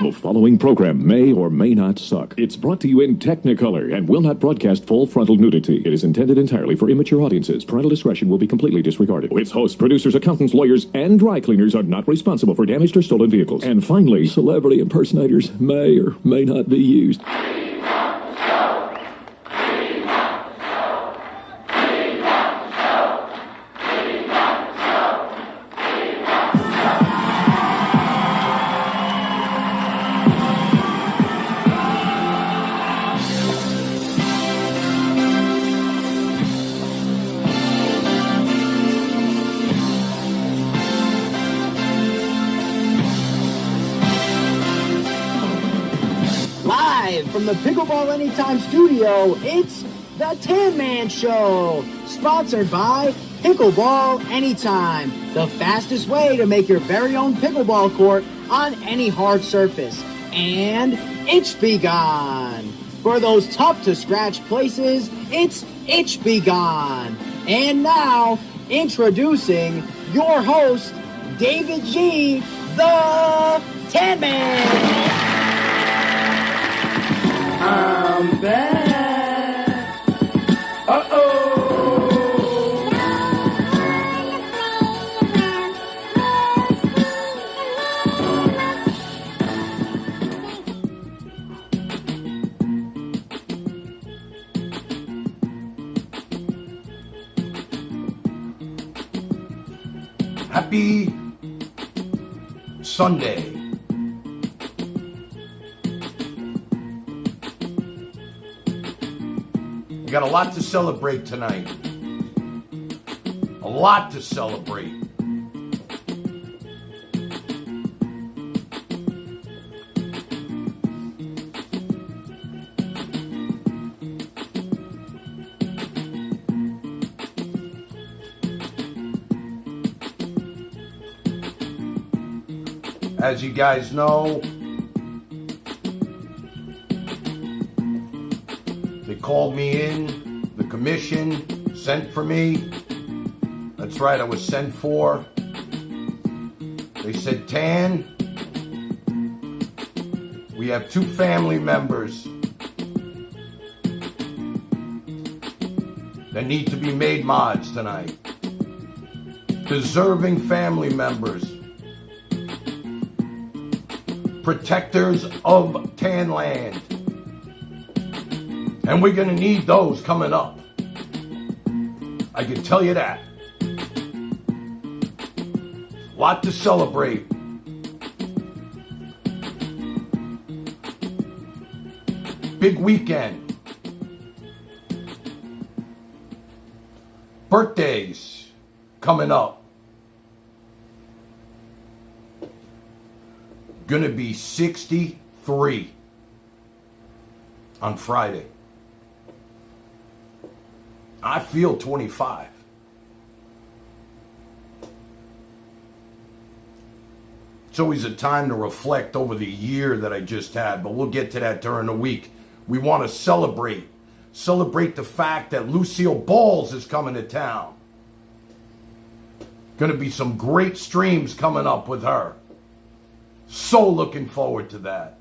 The following program may or may not suck. It's brought to you in Technicolor and will not broadcast full frontal nudity. It is intended entirely for immature audiences. Parental discretion will be completely disregarded. Its hosts, producers, accountants, lawyers, and dry cleaners are not responsible for damaged or stolen vehicles. And finally, celebrity impersonators may or may not be used. From the Pickleball Anytime studio, it's the Tan Man Show, sponsored by Pickleball Anytime, the fastest way to make your very own pickleball court on any hard surface. And Itch Be Gone. For those tough-to-scratch places, it's Itch Be Gone. And now, introducing your host, David G., the Tan Man. I'm back. Uh-oh. Happy Sunday. We got a lot to celebrate tonight. A lot to celebrate. As you guys know, they called me in, the commission sent for me. That's right, I was sent for. They said, Tan, we have two family members that need to be made mods tonight. Deserving family members. Protectors of Tanland. And we're going to need those coming up. I can tell you that. Lot to celebrate. Big weekend. Birthdays coming up. Gonna be 63 on Friday. I feel 25. It's always a time to reflect over the year that I just had, but we'll get to that during the week. We want to celebrate the fact that Lucille Balls is coming to town. Gonna be some great streams coming up with her. So looking forward to that.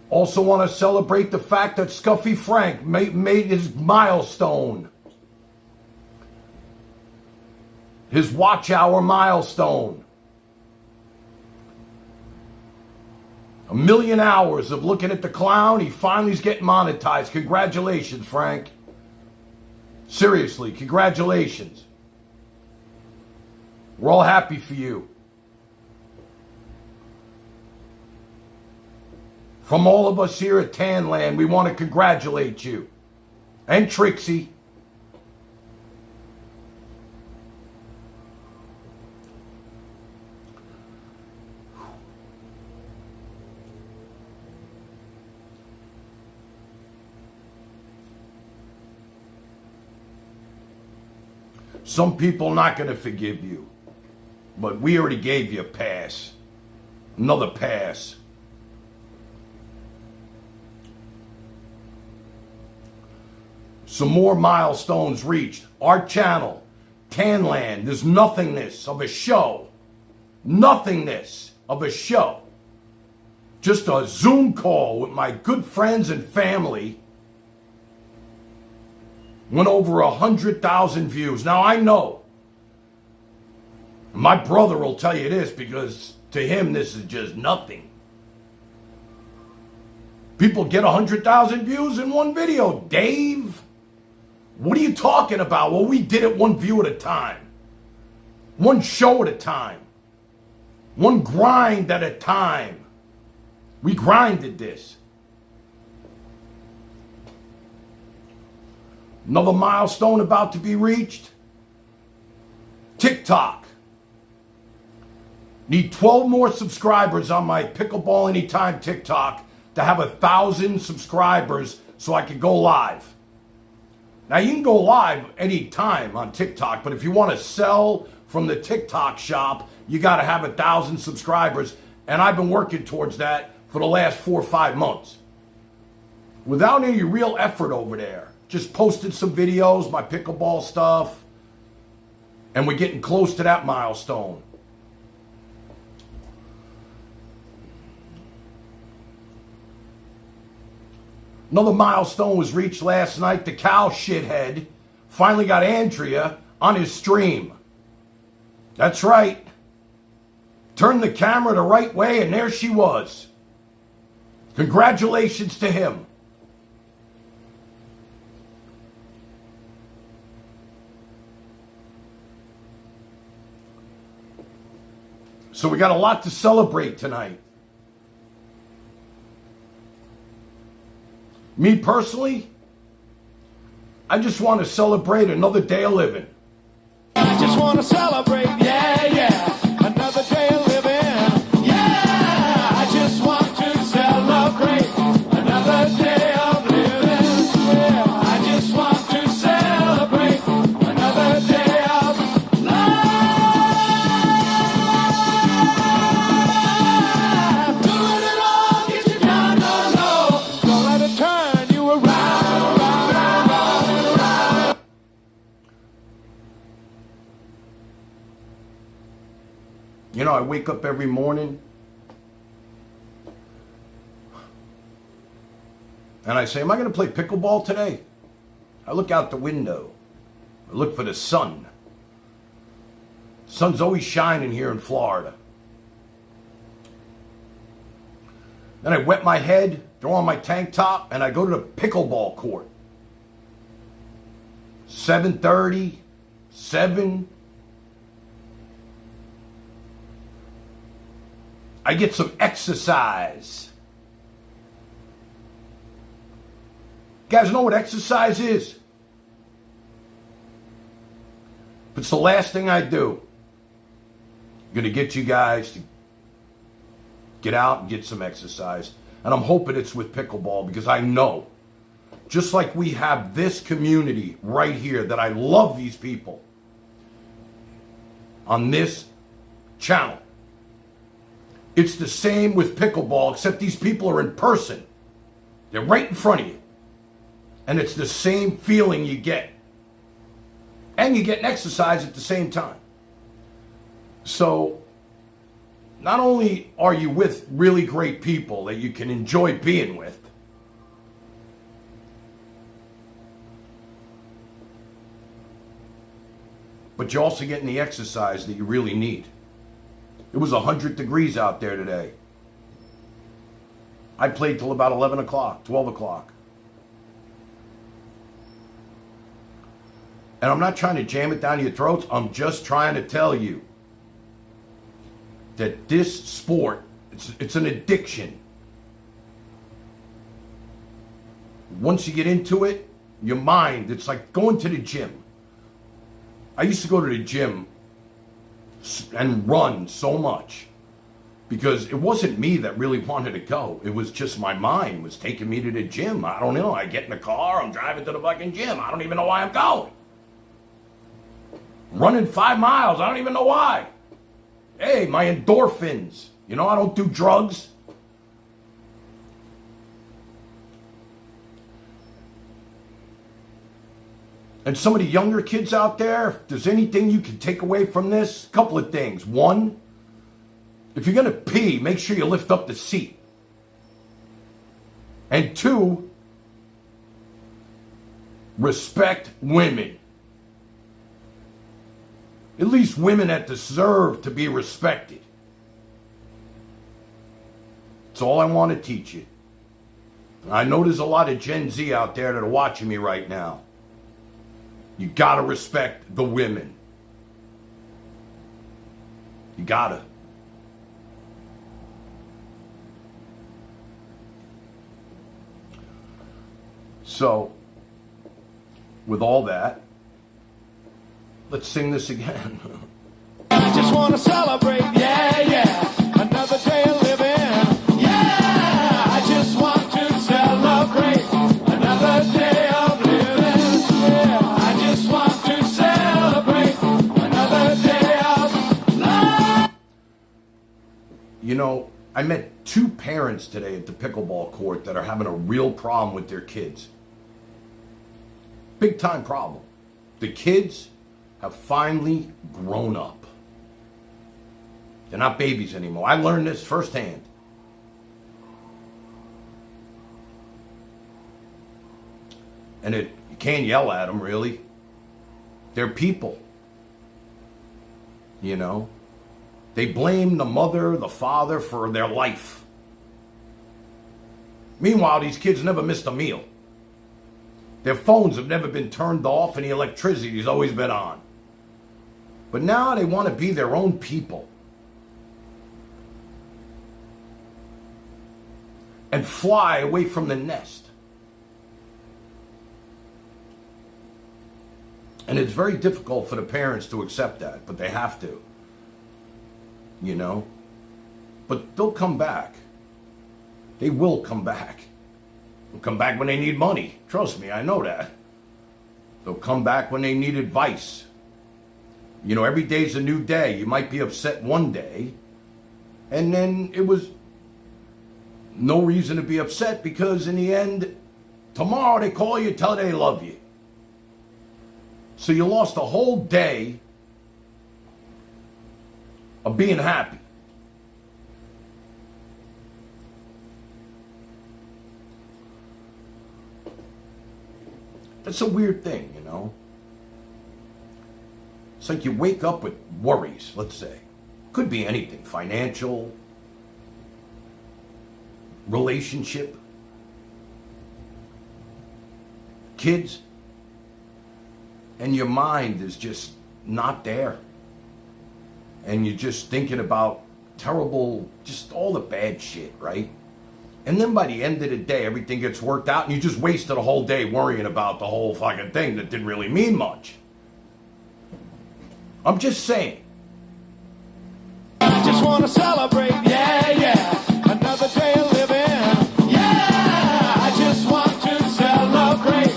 Also want to celebrate the fact that Scuffy Frank made his milestone. His watch hour milestone. 1 million hours of looking at the clown. He finally is getting monetized. Congratulations, Frank. Seriously, congratulations. We're all happy for you. From all of us here at Tanland, we want to congratulate you. And Trixie. Some people not going to forgive you. But we already gave you a pass. Another pass. some more milestones reached. Our channel, Tanland, there's nothingness of a show. Nothingness of a show. Just a Zoom call with my good friends and family. Went over 100,000 views. Now I know. My brother will tell you this because to him this is just nothing. People get 100,000 views in one video. Dave, what are you talking about? Well, we did it one view at a time. One show at a time. One grind at a time. We grinded this. Another milestone about to be reached. TikTok. Need 12 more subscribers on my Pickleball Anytime TikTok to have 1,000 subscribers so I can go live. Now you can go live anytime on TikTok, but if you want to sell from the TikTok shop, you got to have 1,000 subscribers, and I've been working towards that for the last 4 or 5 months. Without any real effort over there. Just posted some videos, my pickleball stuff, and we're getting close to that milestone. Another milestone was reached last night. The cow shithead finally got Andrea on his stream. That's right. Turned the camera the right way, and there she was. Congratulations to him. So we got a lot to celebrate tonight. Me personally, I just want to celebrate another day of living. I just want to celebrate, yeah, yeah, another day of living, yeah, I just want to celebrate another day of living, yeah, I just want to celebrate another day of life, doing it all, get you down low, don't let it turn you around, round and around. You know, I wake up every morning and I say, am I going to play pickleball today? I look out the window. I look for the sun. The sun's always shining here in Florida. Then I wet my head, throw on my tank top, and I go to the pickleball court. 7:30, 7. I get some exercise. You guys know what exercise is? If it's the last thing I do, I'm going to get you guys to get out and get some exercise. And I'm hoping it's with pickleball because I know, just like we have this community right here, that I love these people on this channel. It's the same with pickleball, except these people are in person. They're right in front of you. And it's the same feeling you get. And you get an exercise at the same time. So, not only are you with really great people that you can enjoy being with, but you're also getting the exercise that you really need. It was 100 degrees out there today. I played till about 11 o'clock, 12 o'clock. And I'm not trying to jam it down your throats. I'm just trying to tell you that this sport, it's an addiction. Once you get into it, your mind, it's like going to the gym. I used to go to the gym and run so much because it wasn't me that really wanted to go. It was just my mind was taking me to the gym. I don't know. I get in the car, I'm driving to the fucking gym. I don't even know why I'm going. Running 5 miles, I don't even know why. Hey, my endorphins. You know, I don't do drugs. And some of the younger kids out there, if there's anything you can take away from this, a couple of things. One, if you're going to pee, make sure you lift up the seat. And two, respect women. At least women that deserve to be respected. That's all I want to teach you. I know there's a lot of Gen Z out there that are watching me right now. You gotta respect the women. You gotta. So, with all that, let's sing this again. I just want to celebrate, yeah, yeah, another day of living, yeah, I just want to celebrate, another day of living, yeah, I just want to celebrate, another day of life. You know, I met two parents today at the pickleball court that are having a real problem with their kids. Big time problem. The kids have finally grown up. They're not babies anymore. I learned this firsthand. And you can't yell at them, really. They're people. You know? They blame the mother, the father for their life. Meanwhile, these kids never missed a meal. Their phones have never been turned off and the electricity's always been on. But now they want to be their own people. And fly away from the nest. And it's very difficult for the parents to accept that, but they have to. You know? But they'll come back. They will come back. They'll come back when they need money. Trust me, I know that. They'll come back when they need advice. You know, every day's a new day. You might be upset one day, and then it was no reason to be upset because in the end, tomorrow they call you, tell you they love you. So you lost a whole day of being happy. That's a weird thing, you know. It's like you wake up with worries, let's say. Could be anything, financial, relationship, kids, and your mind is just not there. And you're just thinking about terrible, just all the bad shit, right? And then by the end of the day, everything gets worked out, and you just wasted a whole day worrying about the whole fucking thing that didn't really mean much. I'm just saying. I just want to celebrate, yeah, yeah, another day of living, yeah, I just want to celebrate,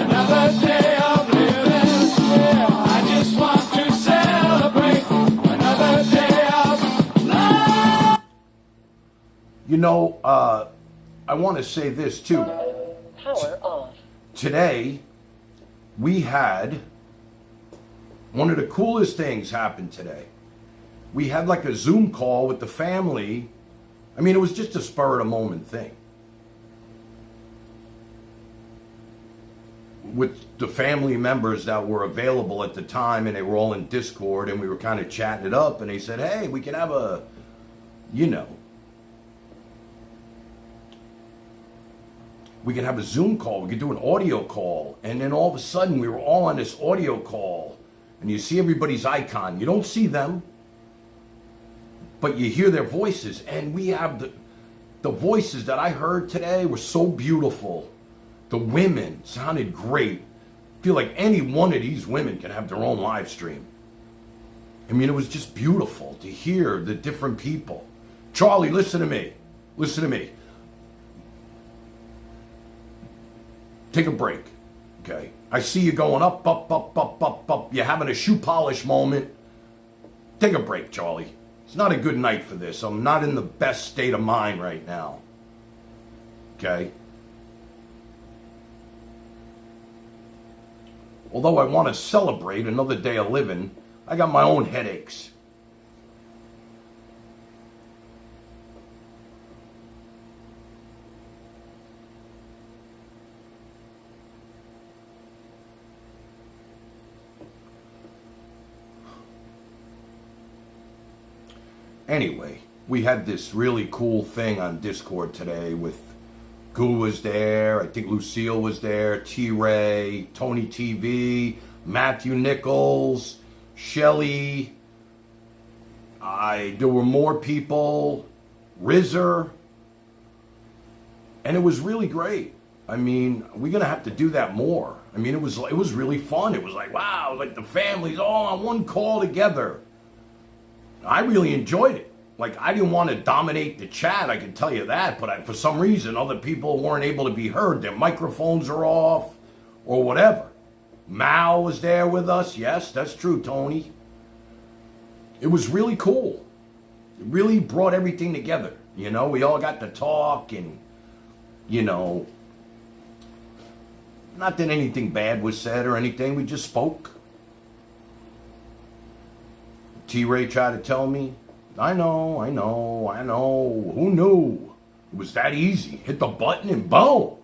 another day of living, yeah, I just want to celebrate, another day of life. You know, I want to say this too. Power off. Today, we had one of the coolest things happen today. We had like a Zoom call with the family. I mean, it was just a spur of the moment thing. With the family members that were available at the time, and they were all in Discord, and we were kind of chatting it up, and they said, hey, we can have a, you know, we could have a Zoom call, we could do an audio call, and then all of a sudden we were all on this audio call, and you see everybody's icon. You don't see them, but you hear their voices, and we have the voices that I heard today were so beautiful. The women sounded great. I feel like any one of these women can have their own live stream. I mean, it was just beautiful to hear the different people. Charlie, listen to me. Listen to me. Take a break, okay? I see you going up, up, up, up, up, up. You're having a shoe polish moment. Take a break, Charlie. It's not a good night for this. I'm not in the best state of mind right now, okay? Although I want to celebrate another day of living, I got my own headaches. Anyway, we had this really cool thing on Discord today with Goo was there, I think Lucille was there, T-Ray, Tony TV, Matthew Nichols, Shelly. There were more people, Rizzer, and it was really great. I mean, we're gonna have to do that more. I mean, it was really fun. It was like, wow, like the family's all on one call together. I really enjoyed it. Like, I didn't want to dominate the chat, I can tell you that, but for some reason, other people weren't able to be heard. Their microphones are off, or whatever. Mal was there with us. Yes, that's true, Tony. It was really cool. It really brought everything together. You know, we all got to talk and, you know, not that anything bad was said or anything. We just spoke. T-Ray tried to tell me, I know. Who knew? It was that easy. Hit the button and boom.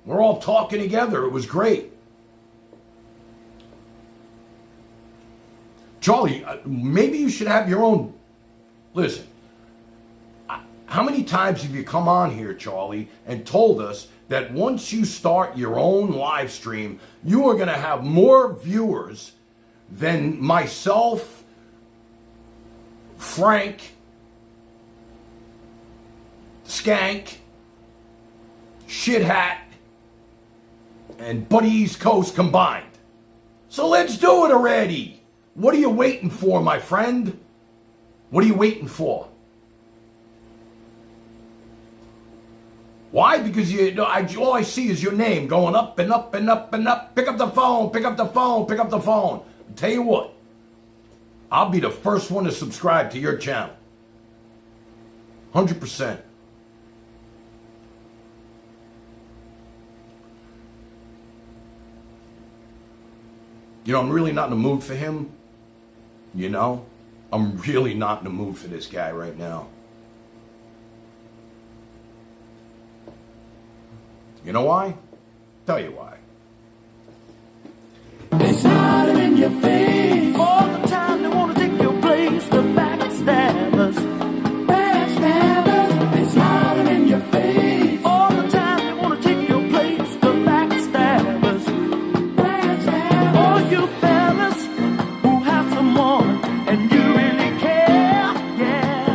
We're all talking together. It was great. Charlie, maybe you should have your own... Listen, how many times have you come on here, Charlie, and told us that once you start your own live stream, you are going to have more viewers than myself, Frank, Skank, Shithat, and Buddy East Coast combined. So let's do it already. What are you waiting for, my friend? What are you waiting for? Why? Because all I see is your name going up and up and up and up. Pick up the phone, pick up the phone, pick up the phone. I'll tell you what. I'll be the first one to subscribe to your channel. 100%. You know, I'm really not in the mood for him. You know? I'm really not in the mood for this guy right now. You know why? Tell you why. They smile in your face all the time. They want to take your place. The backstabbers, backstabbers. They smile in your face all the time. They want to take your place. The backstabbers, backstabbers. All you fellas who have someone and you really care, yeah.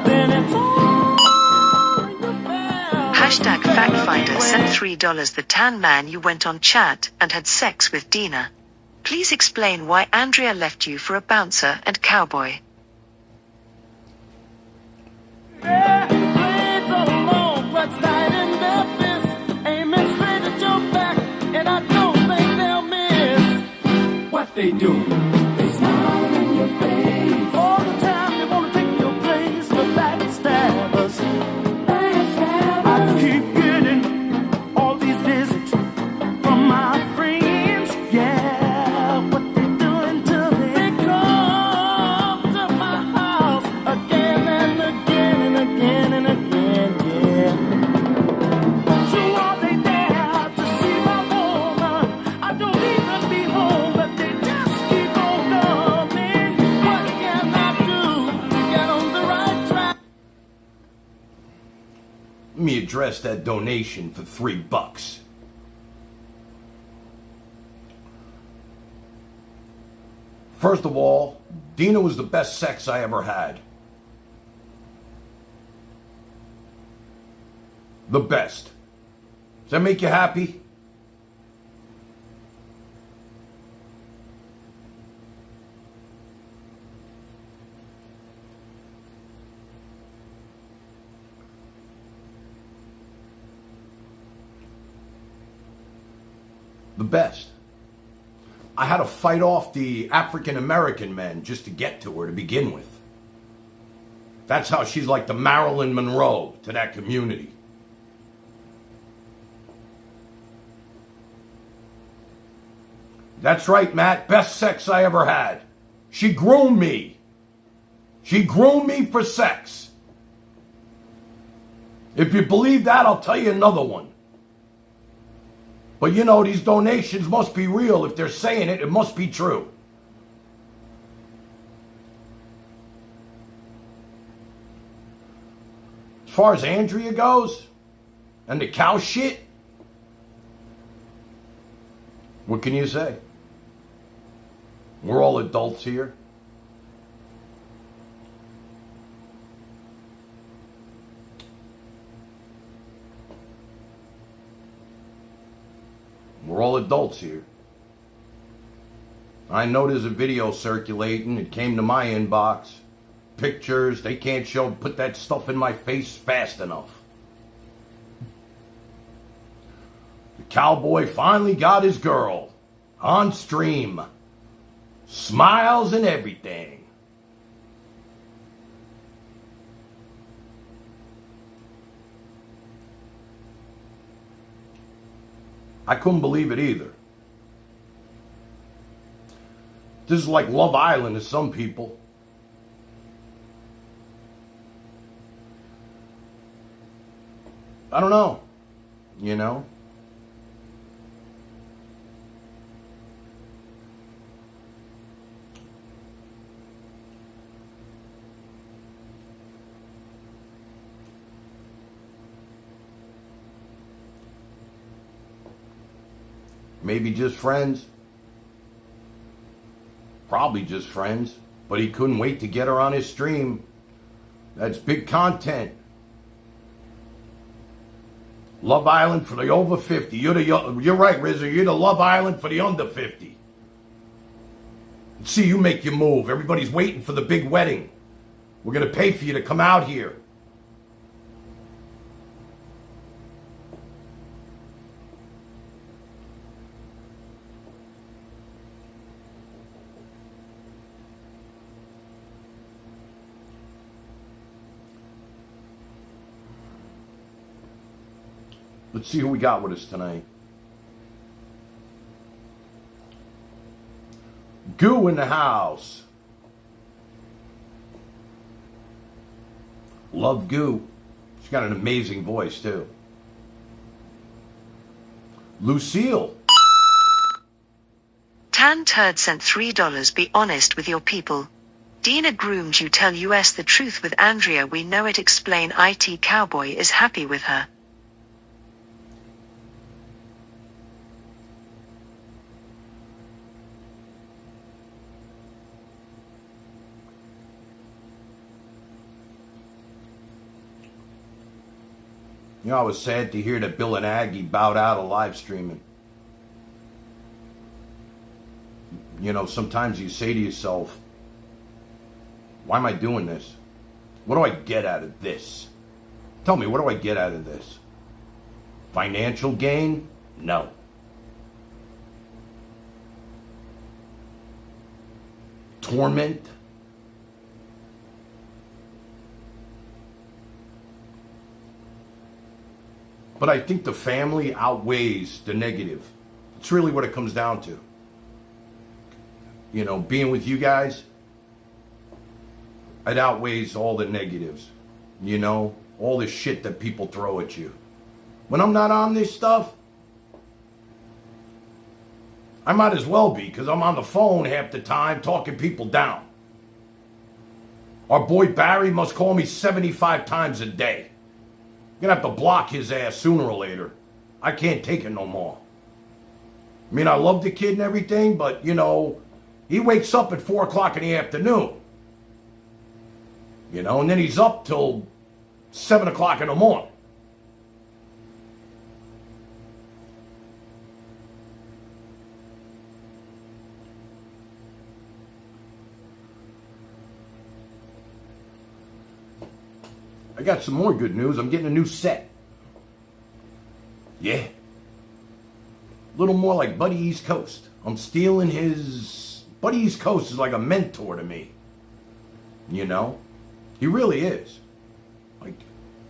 Then it's all in your face. Hashtag FactFinder sent $3. The tan man you went on chat and had sex with Dina. Please explain why Andrea left you for a bouncer and cowboy. Yeah, blades all along, what's tight in their fists, aiming straight at your back, and I don't think they'll miss what they do. They smile in your face all the time. They want to take your place. The backstabbers, backstabbers. I keep getting all these visits from my friends. Yeah, what they doing to me? They come to my house again and again and again and again. Yeah. So are they there to see my woman? I don't even be home, but they just keep on coming. What can I do to get on the right track? Let me address that donation for $3. First of all, Dina was the best sex I ever had. The best. Does that make you happy? The best. I had to fight off the African American men just to get to her to begin with. That's how she's like the Marilyn Monroe to that community. That's right, Matt. Best sex I ever had. She groomed me. She groomed me for sex. If you believe that, I'll tell you another one. But you know, these donations must be real. If they're saying it, it must be true. As far as Andrea goes, and the cow shit, what can you say? We're all adults here. We're all adults here. I know there's a video circulating. It came to my inbox. Pictures. They can't put that stuff in my face fast enough. The cowboy finally got his girl. On stream. Smiles and everything. I couldn't believe it either. This is like Love Island to some people. I don't know. You know? Maybe just friends. Probably just friends. But he couldn't wait to get her on his stream. That's big content. Love Island for the over 50. You're right, Rizzo. You're the Love Island for the under 50. See you make your move. Everybody's waiting for the big wedding. We're going to pay for you to come out here. Let's see who we got with us tonight. Goo in the house. Love Goo. She's got an amazing voice, too. Lucille. Tan Turd sent $3. Be honest with your people. Dina groomed you. Tell us the truth with Andrea. We know it. Explain. IT Cowboy is happy with her. You know, I was sad to hear that Bill and Aggie bowed out of live streaming. You know, sometimes you say to yourself, why am I doing this? What do I get out of this? Tell me, what do I get out of this? Financial gain? No. Torment? But I think the family outweighs the negative. It's really what it comes down to. You know, being with you guys, it outweighs all the negatives. You know, all the shit that people throw at you. When I'm not on this stuff, I might as well be, because I'm on the phone half the time talking people down. Our boy Barry must call me 75 times a day. I'm going to have to block his ass sooner or later. I can't take it no more. I mean, I love the kid and everything, but, you know, he wakes up at 4 o'clock in the afternoon. You know, and then he's up till 7 o'clock in the morning. I got some more good news. I'm getting a new set. Yeah. A little more like Buddy East Coast. I'm stealing his... Buddy East Coast is like a mentor to me. You know? He really is. Like,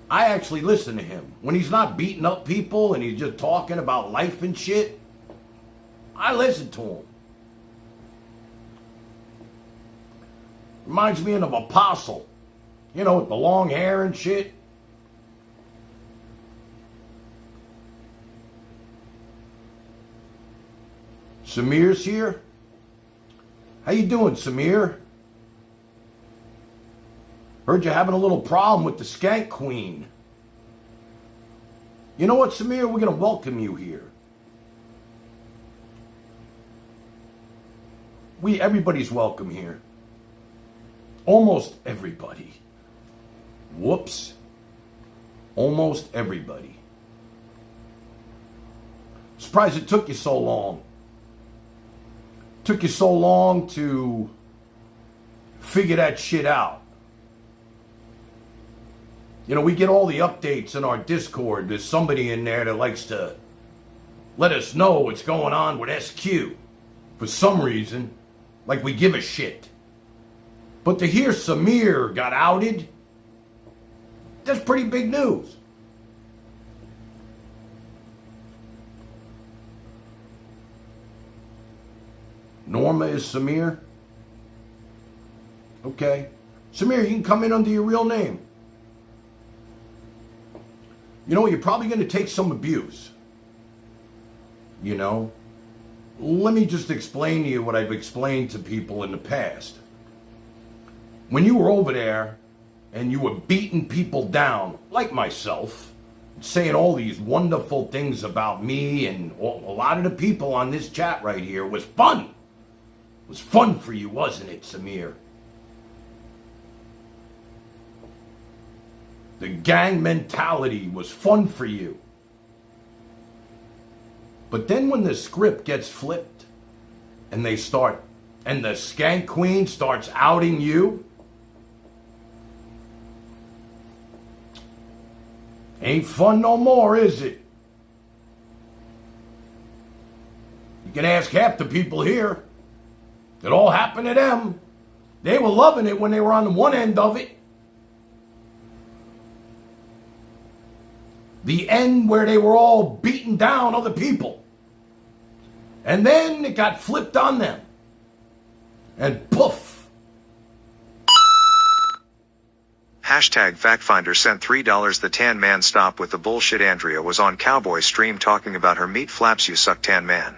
I actually listen to him. When he's not beating up people and he's just talking about life and shit, I listen to him. Reminds me of Apostle. You know, with the long hair and shit. Samir's here. How you doing, Samir? Heard you're having a little problem with the Skank Queen. You know what, Samir? We're going to welcome you here. Everybody's welcome here. Almost everybody. Whoops. Almost everybody. Surprised it took you so long. Took you so long to figure that shit out. You know, we get all the updates in our Discord. There's somebody in there that likes to let us know what's going on with SQ. For some reason, like we give a shit. But to hear Samir got outed, that's pretty big news. Norma is Samir? Okay. Samir, you can come in under your real name. You know, you're probably going to take some abuse. You know? Let me just explain to you what I've explained to people in the past. When you were over there and you were beating people down, like myself, saying all these wonderful things about me and a lot of the people on this chat right here, was fun. It was fun for you, wasn't it, Samir? The gang mentality was fun for you. But then when the script gets flipped and the Skank Queen starts outing you, ain't fun no more, is it? You can ask half the people here. It all happened to them. They were loving it when they were on one end of it. The end where they were all beating down other people. And then it got flipped on them. And poof. Hashtag FactFinder sent $3. The Tan Man. Stop with the bullshit. Andrea was on Cowboy stream talking about her meat flaps. You suck, Tan Man.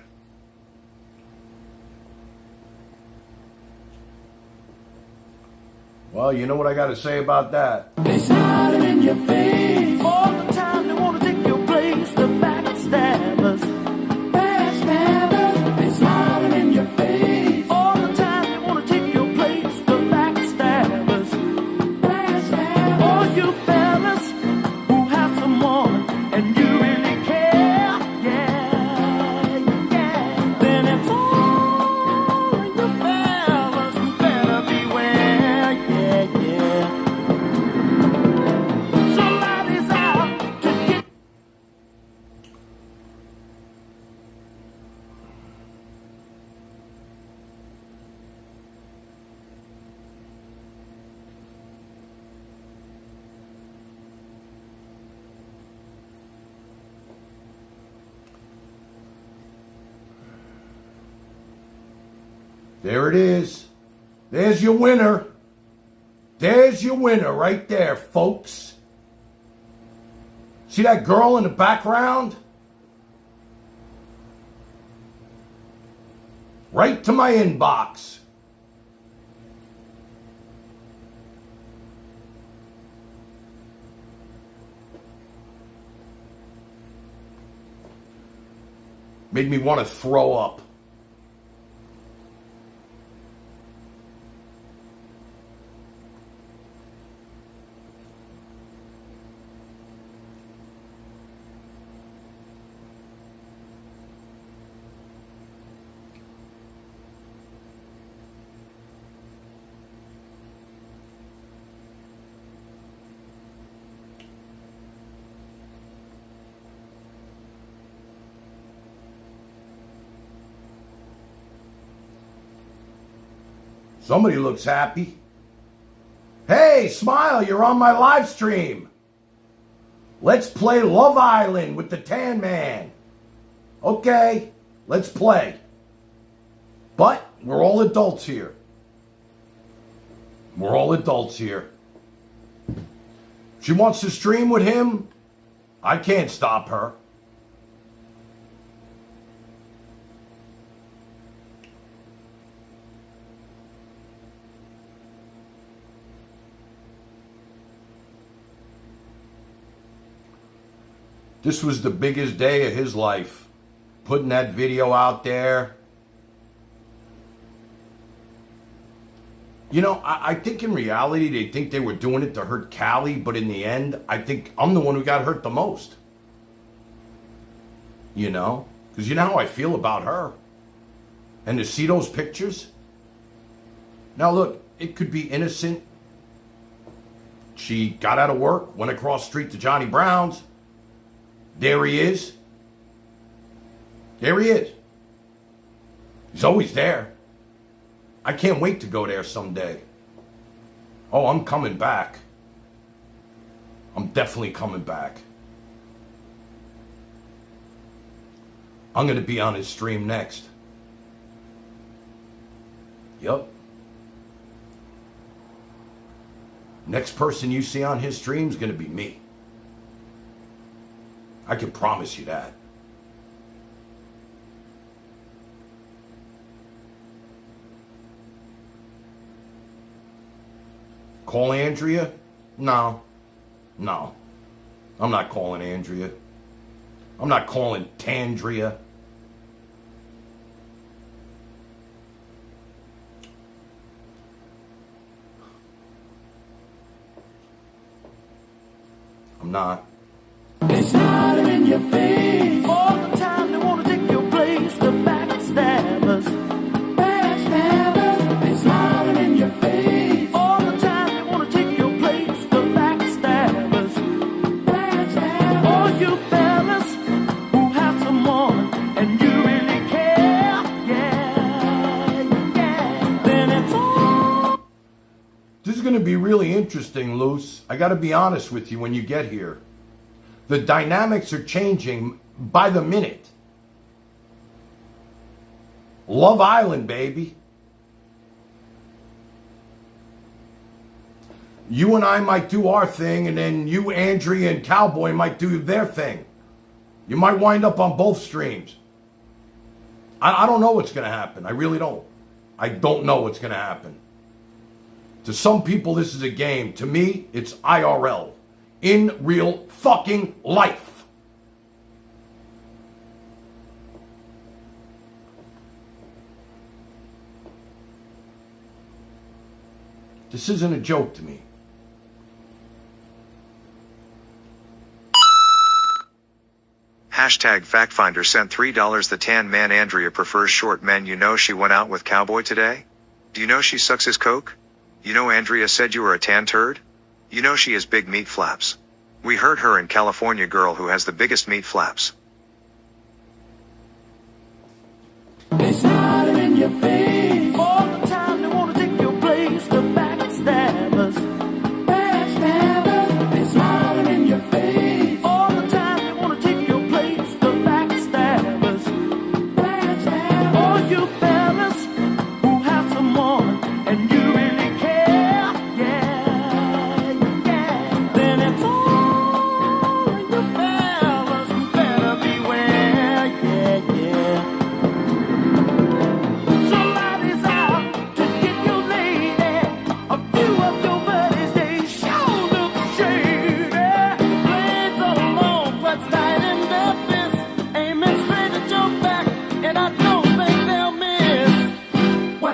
Well, you know what I got to say about that. They smile in your face all the time. They want to take your place. The backstabbers. Backstabbers. They smile in your face all the time. They want to take your place. The backstabbers. Backstabbers. All you fellas who have someone and you really care, yeah. Then it's all in your fellas who better beware, yeah. Somebody's out to get. There it is. There's your winner. There's your winner right there, folks. See that girl in the background? Right to my inbox. Made me want to throw up. Somebody looks happy. Hey, Smile, you're on my live stream. Let's play Love Island with the Tan Man. Okay, let's play. But we're all adults here. We're all adults here. She wants to stream with him. I can't stop her. This was the biggest day of his life. Putting that video out there. You know, I think in reality they think they were doing it to hurt Callie, but in the end, I think I'm the one who got hurt the most. You know? Because you know how I feel about her. And to see those pictures. Now look, it could be innocent. She got out of work, went across the street to Johnny Brown's. There he is. There he is. He's always there. I can't wait to go there someday. Oh, I'm coming back. I'm definitely coming back. I'm going to be on his stream next. Yup. Next person you see on his stream is going to be me. I can promise you that. Call Andrea? No. No. I'm not calling Andrea. I'm not calling Tandria. I'm not. They smiling in your face all the time. They want to take your place. The backstabbers, backstabbers. They smiling in your face all the time. They want to take your place. The backstabbers, backstabbers. All you fellas who have someone and you really care, yeah, yeah. Then it's all. This is going to be really interesting, Luce. I got to be honest with you when you get here. The dynamics are changing by the minute. Love Island, baby. You and I might do our thing, and then you, Andrea, and Cowboy might do their thing. You might wind up on both streams. I don't know what's going to happen. I really don't. I don't know what's going to happen. To some people, this is a game. To me, it's IRL. In real fucking life. This isn't a joke to me. Hashtag FactFinder sent $3 the tan man. Andrea prefers short men. You know she went out with Cowboy today? Do you know she sucks his coke? You know Andrea said you were a tan turd? You know she has big meat flaps. We heard her in California, girl who has the biggest meat flaps. They smiling in your face all the time. They want to take your place. The backstabbers, backstabbers. They smiling in your face all the time. They want to take your place. The backstabbers, backstabbers. All you fellas who have someone and you really care, yeah, yeah. Then it's all.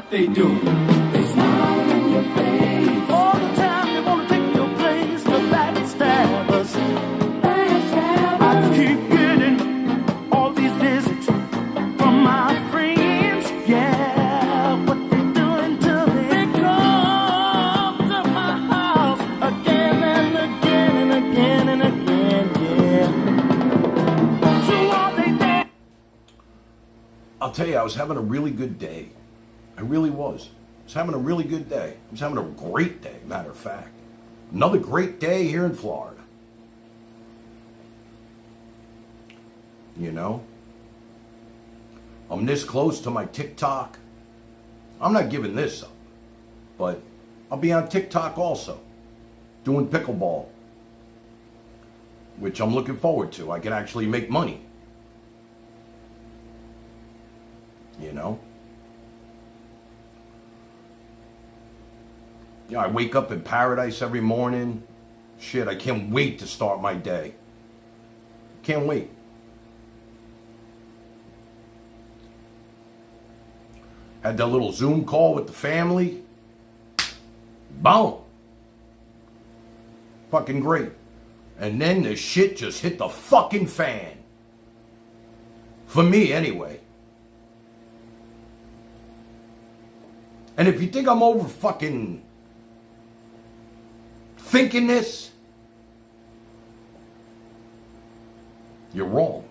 They do. They smile in your face all the time. They want to take your place. The backstabbers, backstabbers. I keep getting all these visits from my friends. Yeah, what they doing to me? They come to my house again and again and again and again. Yeah. So all they did. I'll tell you, I was having a really good day. I really was. I was having a really good day. I was having a great day, matter of fact. Another great day here in Florida. You know? I'm this close to my TikTok. I'm not giving this up. But I'll be on TikTok also, doing pickleball, which I'm looking forward to. I can actually make money. You know? Yeah, I wake up in paradise every morning. Shit, I can't wait to start my day. Can't wait. Had that little Zoom call with the family. Boom. Fucking great. And then the shit just hit the fucking fan. For me, anyway. And if you think I'm over fucking thinking this, you're wrong.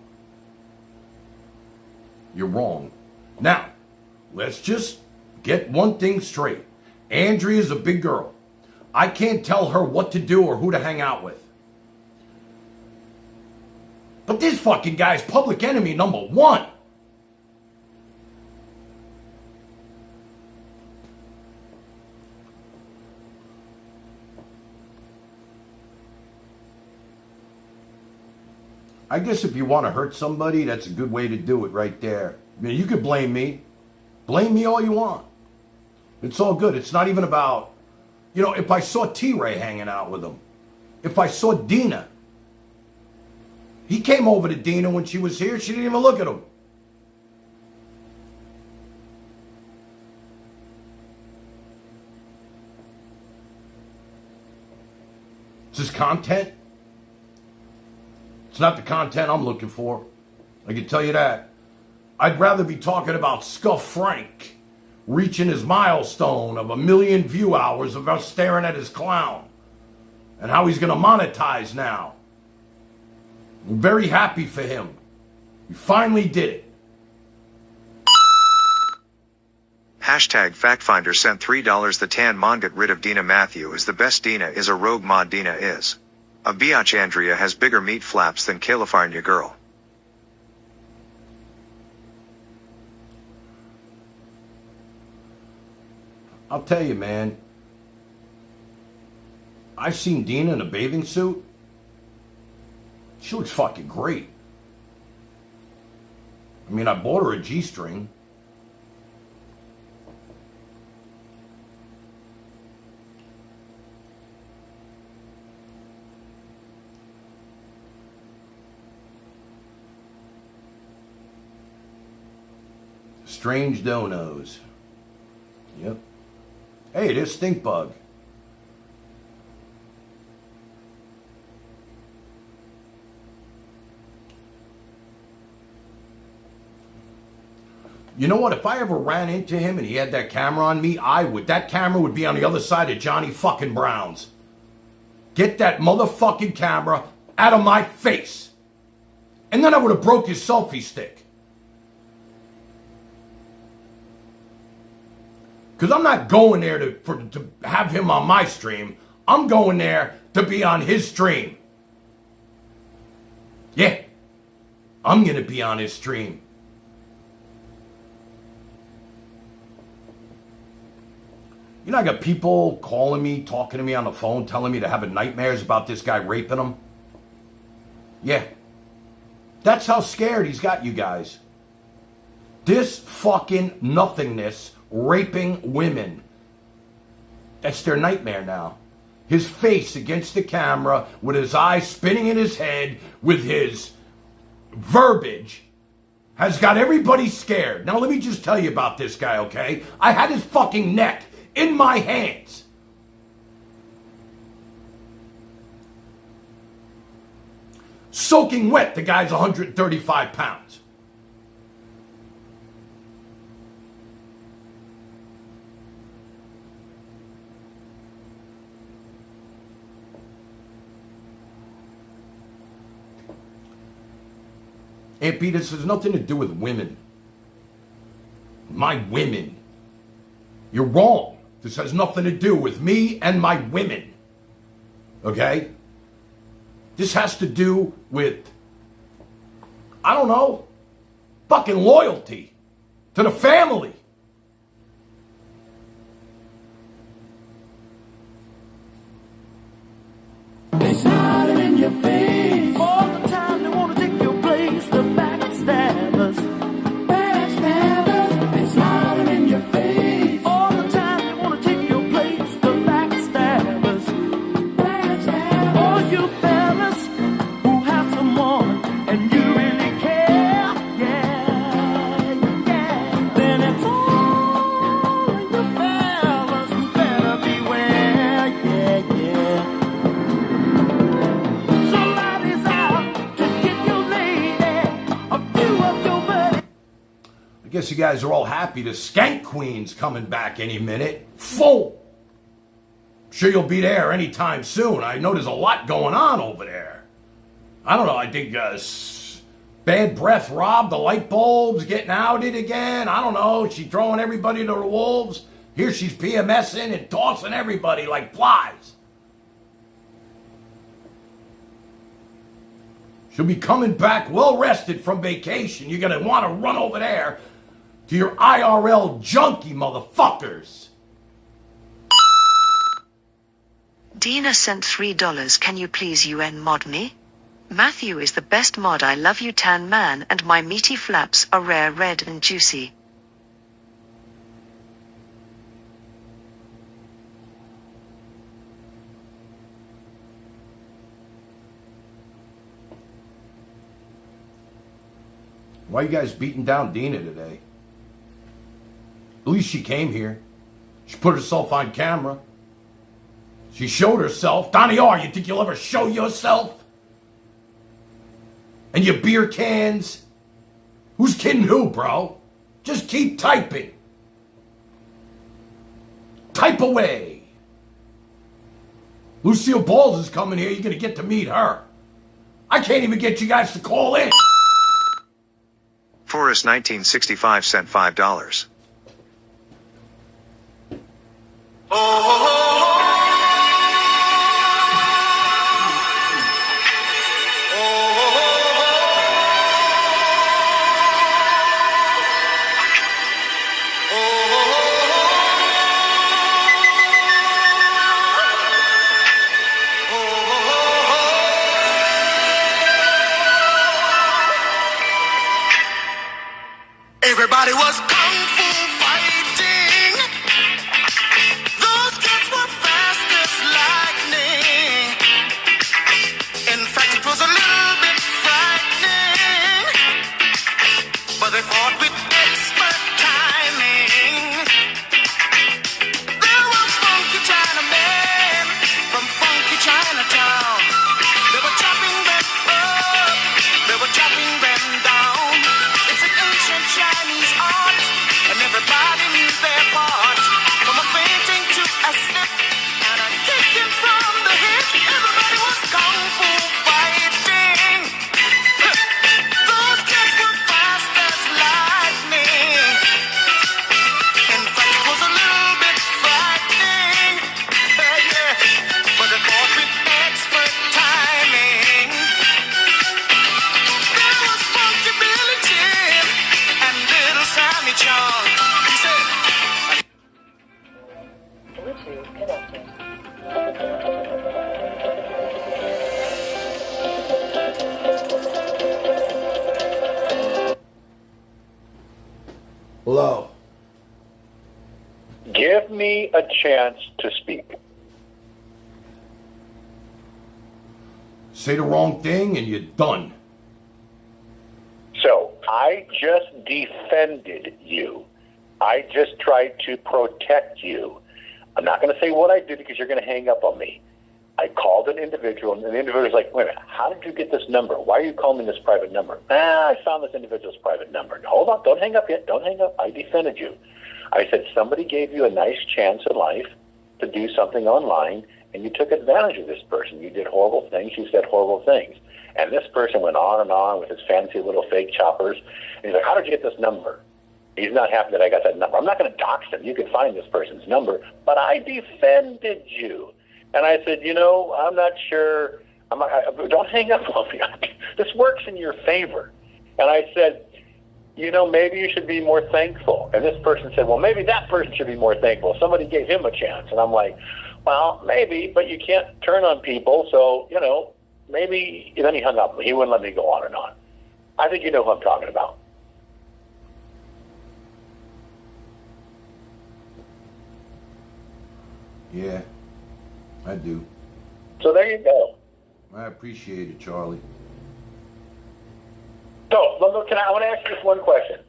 You're wrong. Now, let's just get one thing straight. Andrea's a big girl. I can't tell her what to do or who to hang out with. But this fucking guy's public enemy number one. I guess if you want to hurt somebody, that's a good way to do it right there. I mean, you could blame me. Blame me all you want. It's all good. It's not even about, you know, if I saw T-Ray hanging out with him, if I saw Dina, he came over to Dina when she was here. She didn't even look at him. Is this content? It's not the content I'm looking for. I can tell you that. I'd rather be talking about Scuff Frank reaching his milestone of 1 million view hours of us staring at his clown and how he's going to monetize now. I'm very happy for him. He finally did it. Hashtag FactFinder sent $3. The tan mon get rid of Dina Matthew is the best. Dina is a rogue mod. Dina is a biatch. Andrea has bigger meat flaps than California girl. I'll tell you, man. I've seen Dina in a bathing suit. She looks fucking great. I mean, I bought her a G-string. Strange donos. Yep. Hey, there's Stink Bug. You know what? If I ever ran into him and he had that camera on me, I would. That camera would be on the other side of Johnny fucking Brown's. Get that motherfucking camera out of my face. And then I would have broke his selfie stick. Because I'm not going there to have him on my stream. I'm going there to be on his stream. Yeah. I'm going to be on his stream. You know, I got people calling me, talking to me on the phone, telling me they're having nightmares about this guy raping them. Yeah. That's how scared he's got you guys. This fucking nothingness raping women. That's their nightmare now. His face against the camera with his eyes spinning in his head with his verbiage has got everybody scared. Now let me just tell you about this guy, okay? I had his fucking neck in my hands. Soaking wet, the guy's 135 pounds. Aunt B, this has nothing to do with women. My women. You're wrong. This has nothing to do with me and my women. Okay? This has to do with, I don't know, fucking loyalty to the family. guess you guys are all happy. The Skank Queen's coming back any minute. Full. Sure you'll be there anytime soon. I know there's a lot going on over there. I don't know, I think Bad Breath robbed the light bulbs, getting outed again. I don't know, she throwing everybody to the wolves. Here she's PMSing and tossing everybody like flies. She'll be coming back well rested from vacation. You're going to want to run over there to your IRL junkie motherfuckers. Dina sent $3. Can you please UN mod me? Matthew is the best mod. I love you, tan man, and my meaty flaps are rare, red and juicy. Why are you guys beating down Dina today? At least she came here. She put herself on camera. She showed herself. Donnie R, you think you'll ever show yourself? And your beer cans? Who's kidding who, bro? Just keep typing. Type away. Lucille Balls is coming here. You're going to get to meet her. I can't even get you guys to call in. Forrest 1965 sent $5. Everybody was kung fu fighting. Those kids were fast as lightning. In fact, it was a little bit frightening, but they fought with expert timing. There were funky Chinamen from funky Chinatown. They were chopping them up, they were chopping them down. It's an ancient Chinese art, and everybody knew their part. From a fainting to a slip, and a kicking from the hip. Everybody was kung fu fighting. Those kids were fast as lightning. In fact, it was a little bit frightening. Yeah, but they fought with expert timing. There was funky Billy Jim and little Sammy Chung. He said, Bluetooth connected. Hello. Give me a chance to speak. Say the wrong thing and you're done. So, I just defended you. I just tried to protect you. I'm not going to say what I did because you're going to hang up on me. I called an individual, and the individual's like, wait a minute, how did you get this number? Why are you calling this private number? I found this individual's private number. Hold on, don't hang up yet, don't hang up. I defended you. I said, somebody gave you a nice chance in life to do something online, and you took advantage of this person. You did horrible things, you said horrible things. And this person went on and on with his fancy little fake choppers. And he's like, how did you get this number? He's not happy that I got that number. I'm not going to dox him. You can find this person's number. But I defended you. And I said, you know, I'm not sure. Don't hang up on me. This works in your favor. And I said, you know, maybe you should be more thankful. And this person said, well, maybe that person should be more thankful. Somebody gave him a chance. And I'm like, well, maybe, but you can't turn on people. So, you know, maybe. And then he hung up. He wouldn't let me go on and on. I think you know who I'm talking about. Yeah, I do. So there you go. I appreciate it, Charlie. So, look, I want to ask you just one question.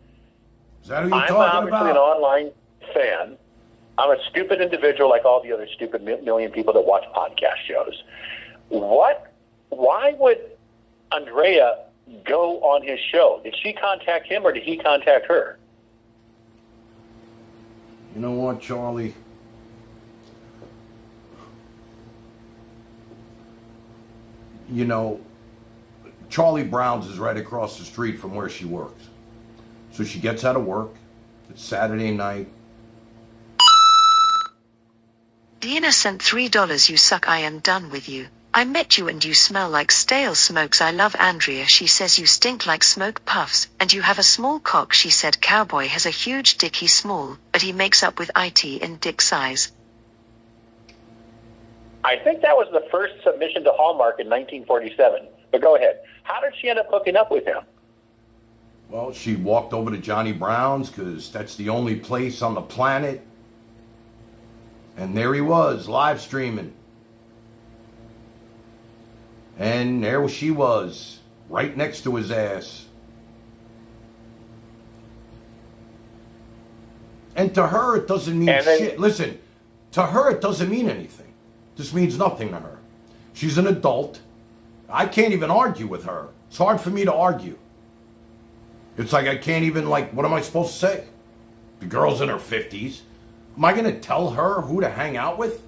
Is that who you're I'm talking obviously an about? online fan. I'm a stupid individual like all the other stupid million people that watch podcast shows. Why would Andrea go on his show? Did she contact him or did he contact her? You know what, Charlie? You know, Charlie Brown's is right across the street from where she works. So she gets out of work. It's Saturday night. Dina sent $3. You suck. I am done with you. I met you and you smell like stale smokes. I love Andrea. She says you stink like smoke puffs, and you have a small cock. She said Cowboy has a huge dick. He's small, but he makes up with IT in dick size. I think that was the first submission to Hallmark in 1947. But go ahead. How did she end up hooking up with him? Well, she walked over to Johnny Brown's because that's the only place on the planet. And there he was, live streaming. And there she was, right next to his ass. And to her, it doesn't mean shit. Listen, to her, it doesn't mean anything. This means nothing to her. She's an adult. I can't even argue with her. It's hard for me to argue. It's like I can't even, what am I supposed to say? The girl's in her 50s. Am I going to tell her who to hang out with?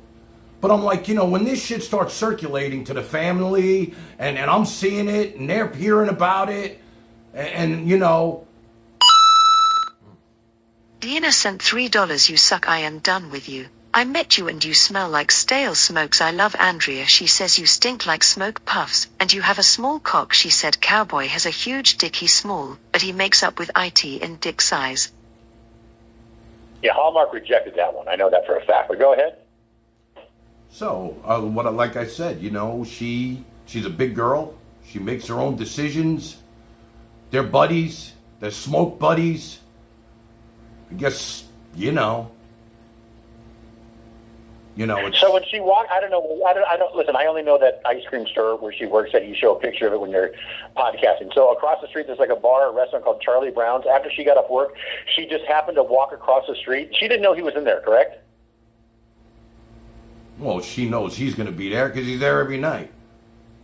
But I'm like, when this shit starts circulating to the family, and I'm seeing it, and they're hearing about it, and Dina sent $3. You suck. I am done with you. I met you and you smell like stale smokes. I love Andrea. She says you stink like smoke puffs, and you have a small cock. She said Cowboy has a huge dick. He's small, but he makes up with IT in dick size. Yeah, Hallmark rejected that one. I know that for a fact, but go ahead. So, like I said, she's a big girl. She makes her own decisions. They're buddies. They're smoke buddies. I guess, it's... So when she walked, I don't listen, I only know that ice cream store where she works at. You show a picture of it when you're podcasting. So across the street, there's like a bar or restaurant called Charlie Brown's. After she got off work, she just happened to walk across the street. She didn't know he was in there, correct? Well, she knows he's going to be there because he's there every night.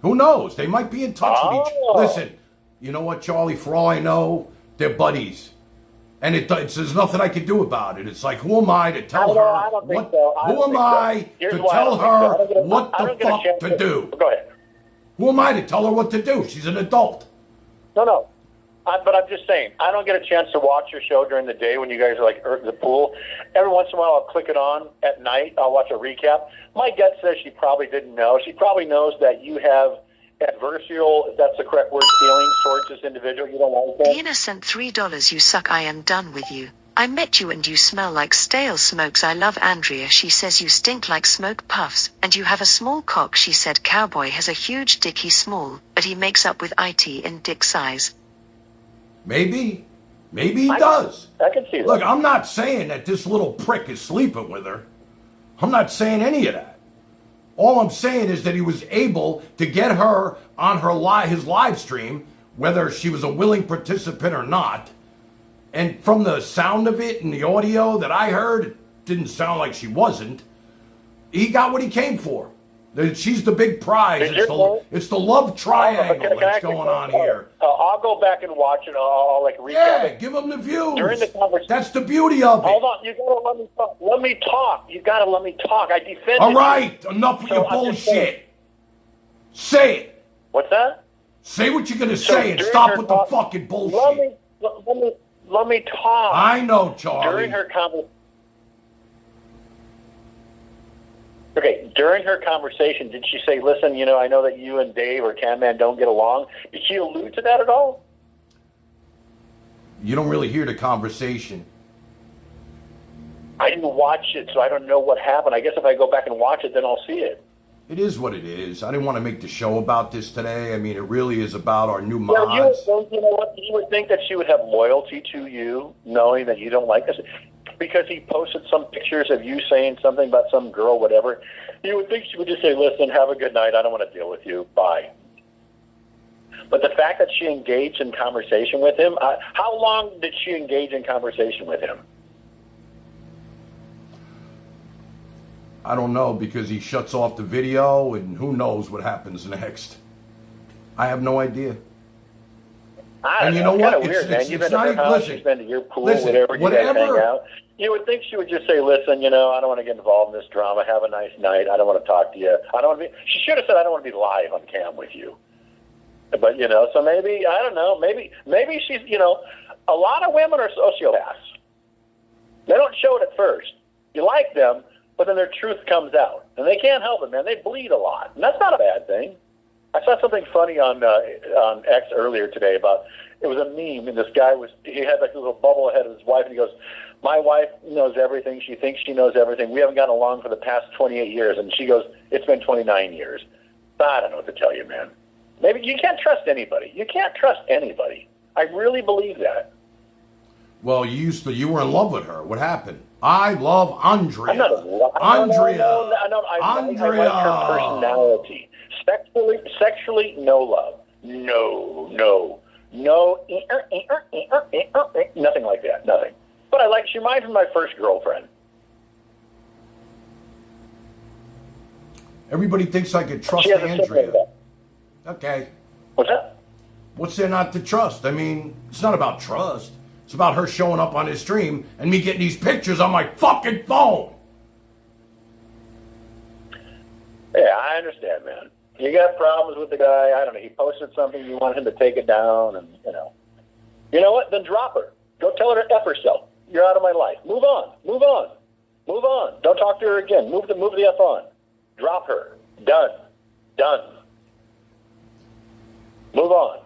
Who knows? They might be in touch with each other. Listen, you know what, Charlie? For all I know, they're buddies. And there's nothing I can do about it. It's like, who am I to tell her? I don't think so. Who am I to tell her what the fuck to do? Go ahead. Who am I to tell her what to do? She's an adult. No. But I'm just saying, I don't get a chance to watch your show during the day when you guys are like at the pool. Every once in a while, I'll click it on at night. I'll watch a recap. My gut says she probably didn't know. She probably knows that you have adversarial, if that's the correct word, feelings towards this individual. You don't like that? Dina sent $3. You suck. I am done with you. I met you and you smell like stale smokes. I love Andrea. She says you stink like smoke puffs, and you have a small cock. She said Cowboy has a huge dick. He's small, but he makes up with IT in dick size. Maybe he does. I can see that. Look, I'm not saying that this little prick is sleeping with her. I'm not saying any of that. All I'm saying is that he was able to get her on his live stream, whether she was a willing participant or not. And from the sound of it and the audio that I heard, it didn't sound like she wasn't. He got what he came for. She's the big prize. It's the love triangle that's going on here. I'll go back and watch it. I'll recap it. Give them the views. During the conversation. That's the beauty of it. Hold on. You gotta let me talk. Let me talk. You gotta let me talk. I defended All right. Enough with your bullshit. Say it. What's that? Say what you're gonna say and stop with the fucking bullshit. Let me talk. I know, Charlie. During her conversation, did she say, listen, I know that you and Dave or Can Man don't get along? Did she allude to that at all? You don't really hear the conversation. I didn't watch it, so I don't know what happened. I guess if I go back and watch it, then I'll see it. It is what it is. I didn't want to make the show about this today. I mean, it really is about our new mods. You know what? You would think that she would have loyalty to you, knowing that you don't like this. Because he posted some pictures of you saying something about some girl, whatever. You would think she would just say, listen, have a good night. I don't want to deal with you. Bye. But the fact that she engaged in conversation with him, how long did she engage in conversation with him? I don't know, because he shuts off the video and who knows what happens next. I have no idea. I don't And you know, know kind what? of weird, man. You've been it's to her not, house, listen, she's been to your pool, listen, whatever, you guys hang whatever. out. You would think she would just say, listen, I don't want to get involved in this drama. Have a nice night. I don't want to talk to you. I don't want to be. She should have said, I don't want to be live on cam with you. But, so maybe, I don't know, maybe she's, a lot of women are sociopaths. They don't show it at first. You like them, but then their truth comes out. And they can't help it, man. They bleed a lot. And that's not a bad thing. I saw something funny on X earlier today about, it was a meme, and this guy he had like a little bubble ahead of his wife, and he goes, my wife knows everything. She thinks she knows everything. We haven't gotten along for the past 28 years. And she goes, it's been 29 years. I don't know what to tell you, man. Maybe you can't trust anybody. You can't trust anybody. I really believe that. Well, you were in love with her. What happened? I love Andrea. I'm not in love. Andrea. No, I like her personality. Sexually, no love. No. Nothing like that. Nothing. But she reminds me of my first girlfriend. Everybody thinks I could trust She has a Andrea. sibling. Okay. What's that? What's there not to trust? I mean, it's not about trust. It's about her showing up on his stream and me getting these pictures on my fucking phone. Yeah, I understand, man. You got problems with the guy. I don't know. He posted something. You want him to take it down, and You know what? Then drop her. Go tell her to F herself. You're out of my life. Move on. Don't talk to her again. Move the F on. Drop her. Done. Move on.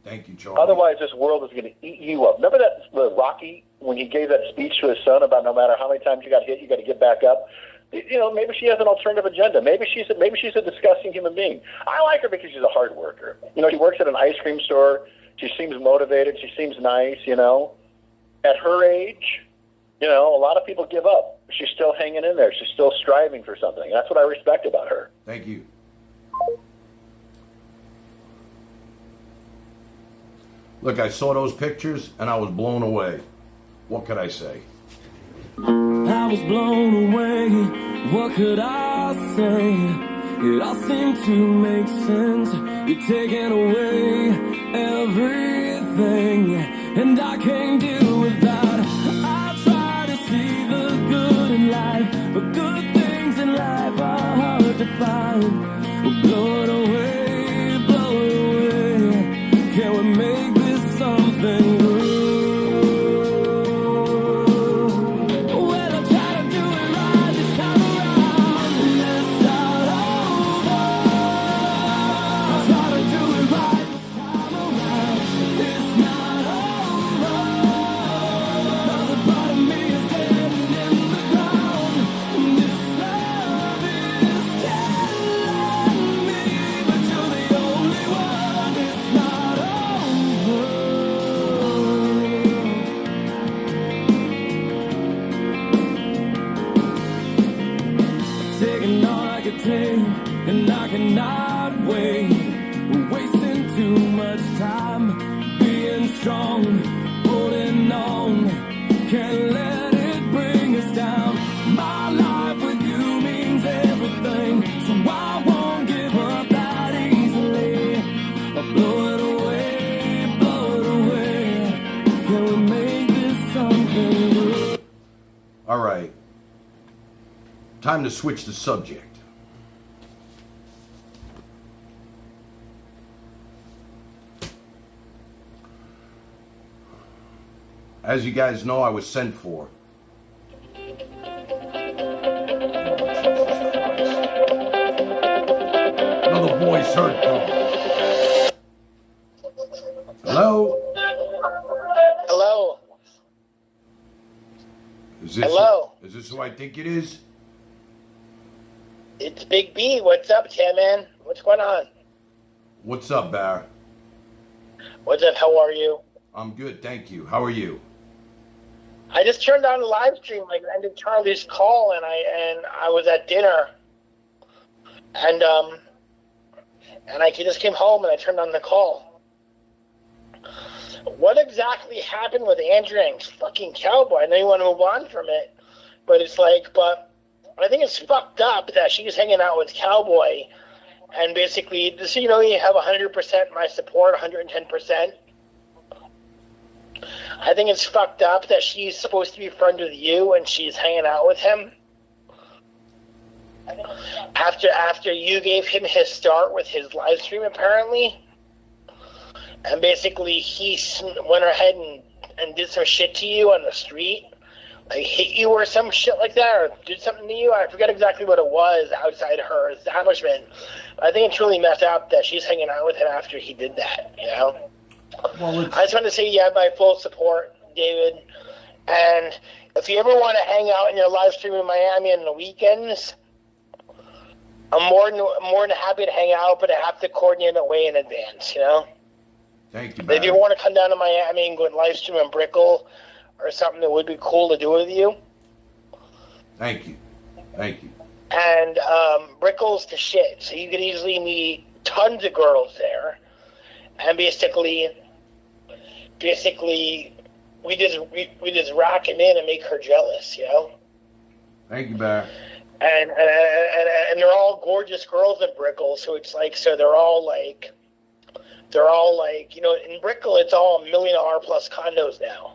Thank you, Charlie. Otherwise, this world is going to eat you up. Remember that Rocky, when he gave that speech to his son about no matter how many times you got hit, you got to get back up? Maybe she has an alternative agenda. Maybe she's a disgusting human being. I like her because she's a hard worker. She works at an ice cream store. She seems motivated. She seems nice, At her age, a lot of people give up. She's still hanging in there. She's still striving for something. That's what I respect about her. Thank you. Look, I saw those pictures and I was blown away. What could I say? I was blown away. What could I say? It all seemed to make sense. You're taking away everything, and I can't deal with that. I try to see the good in life, but good things in life are hard to find. Blow it away, blow it away. Can we make this something good? And I cannot wait. We're wasting too much time being strong, holding on. Can't let it bring us down. My life with you means everything, so I won't give up that easily. I'll blow it away, blow it away. Can we make this something good? All right. Time to switch the subject. As you guys know, I was sent for. Another voice heard from. Hello? Hello? Is this Hello? Is this who I think it is? It's Big B. What's up, Tan Man? What's going on? What's up, Bear? What's up? How are you? I'm good, thank you. How are you? I just turned on the live stream, like ended Charlie's call, and I was at dinner, and I just came home and I turned on the call. What exactly happened with Andrea and fucking Cowboy? I know you want to move on from it, but I think it's fucked up that she's hanging out with Cowboy, and basically, you have 100% my support, 110%. I think it's fucked up that she's supposed to be friends with you and she's hanging out with him. After you gave him his start with his live stream, apparently. And basically he went ahead and did some shit to you on the street. Like hit you or some shit like that, or did something to you. I forget exactly what it was outside her establishment. But I think it's really messed up that she's hanging out with him after he did that, you know? Well, I just want to say you have my full support, David. And if you ever want to hang out in your live stream in Miami on the weekends, I'm more than happy to hang out, but I have to coordinate it way in advance, you know? Thank you, But if you want to come down to Miami and go and live stream in Brickell or something that would be cool to do with you. Thank you. Thank you. And Brickell's the shit, so you could easily meet tons of girls there. And basically we just rock it in and make her jealous, you know? Thank you, Barry. And they're all gorgeous girls in Brickell, so it's like, so they're all like, you know, in Brickell, it's all $1 million plus condos now.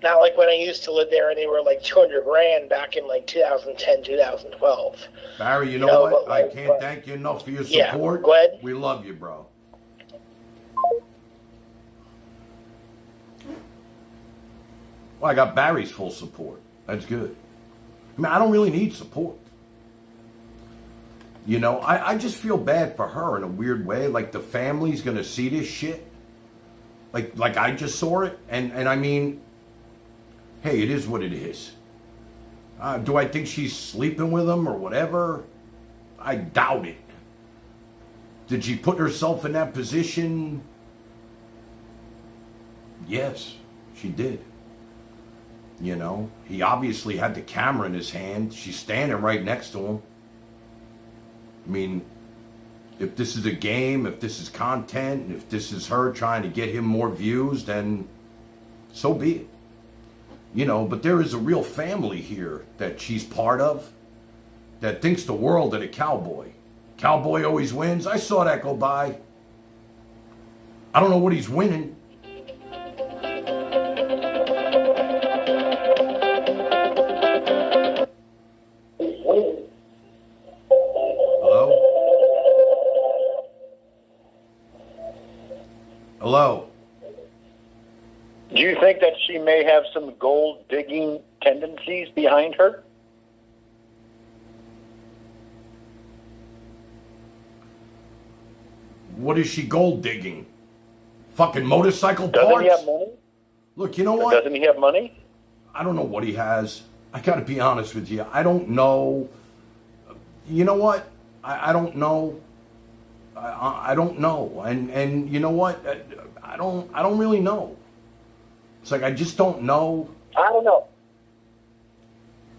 Not like when I used to live there and they were like $200,000 back in like 2010, 2012. Barry, you know what? Like, I can't thank you enough for your Yeah, support. go ahead. We love you, bro. Well, I got Barry's full support. That's good. I mean, I don't really need support. You know, I just feel bad for her in a weird way. Like the family's going to see this shit. Like I just saw it. And I mean, hey, it is what it is. Do I think she's sleeping with him or whatever? I doubt it. Did she put herself in that position? Yes, she did. You know, he obviously had the camera in his hand. She's standing right next to him. I mean, if this is a game, if this is content, if this is her trying to get him more views, then so be it. You know, but there is a real family here that she's part of that thinks the world of the cowboy. Cowboy always wins. I saw that go by. I don't know what he's winning. Hello? Do you think that she may have some gold-digging tendencies behind her? What is she gold digging? Fucking motorcycle Doesn't parts? he have money? Look, you know what? Doesn't he have money? I don't know what he has. I gotta be honest with you. I don't know. You know what? I don't know. I don't know. And you know what? I don't really know. It's like I just don't know. I don't know.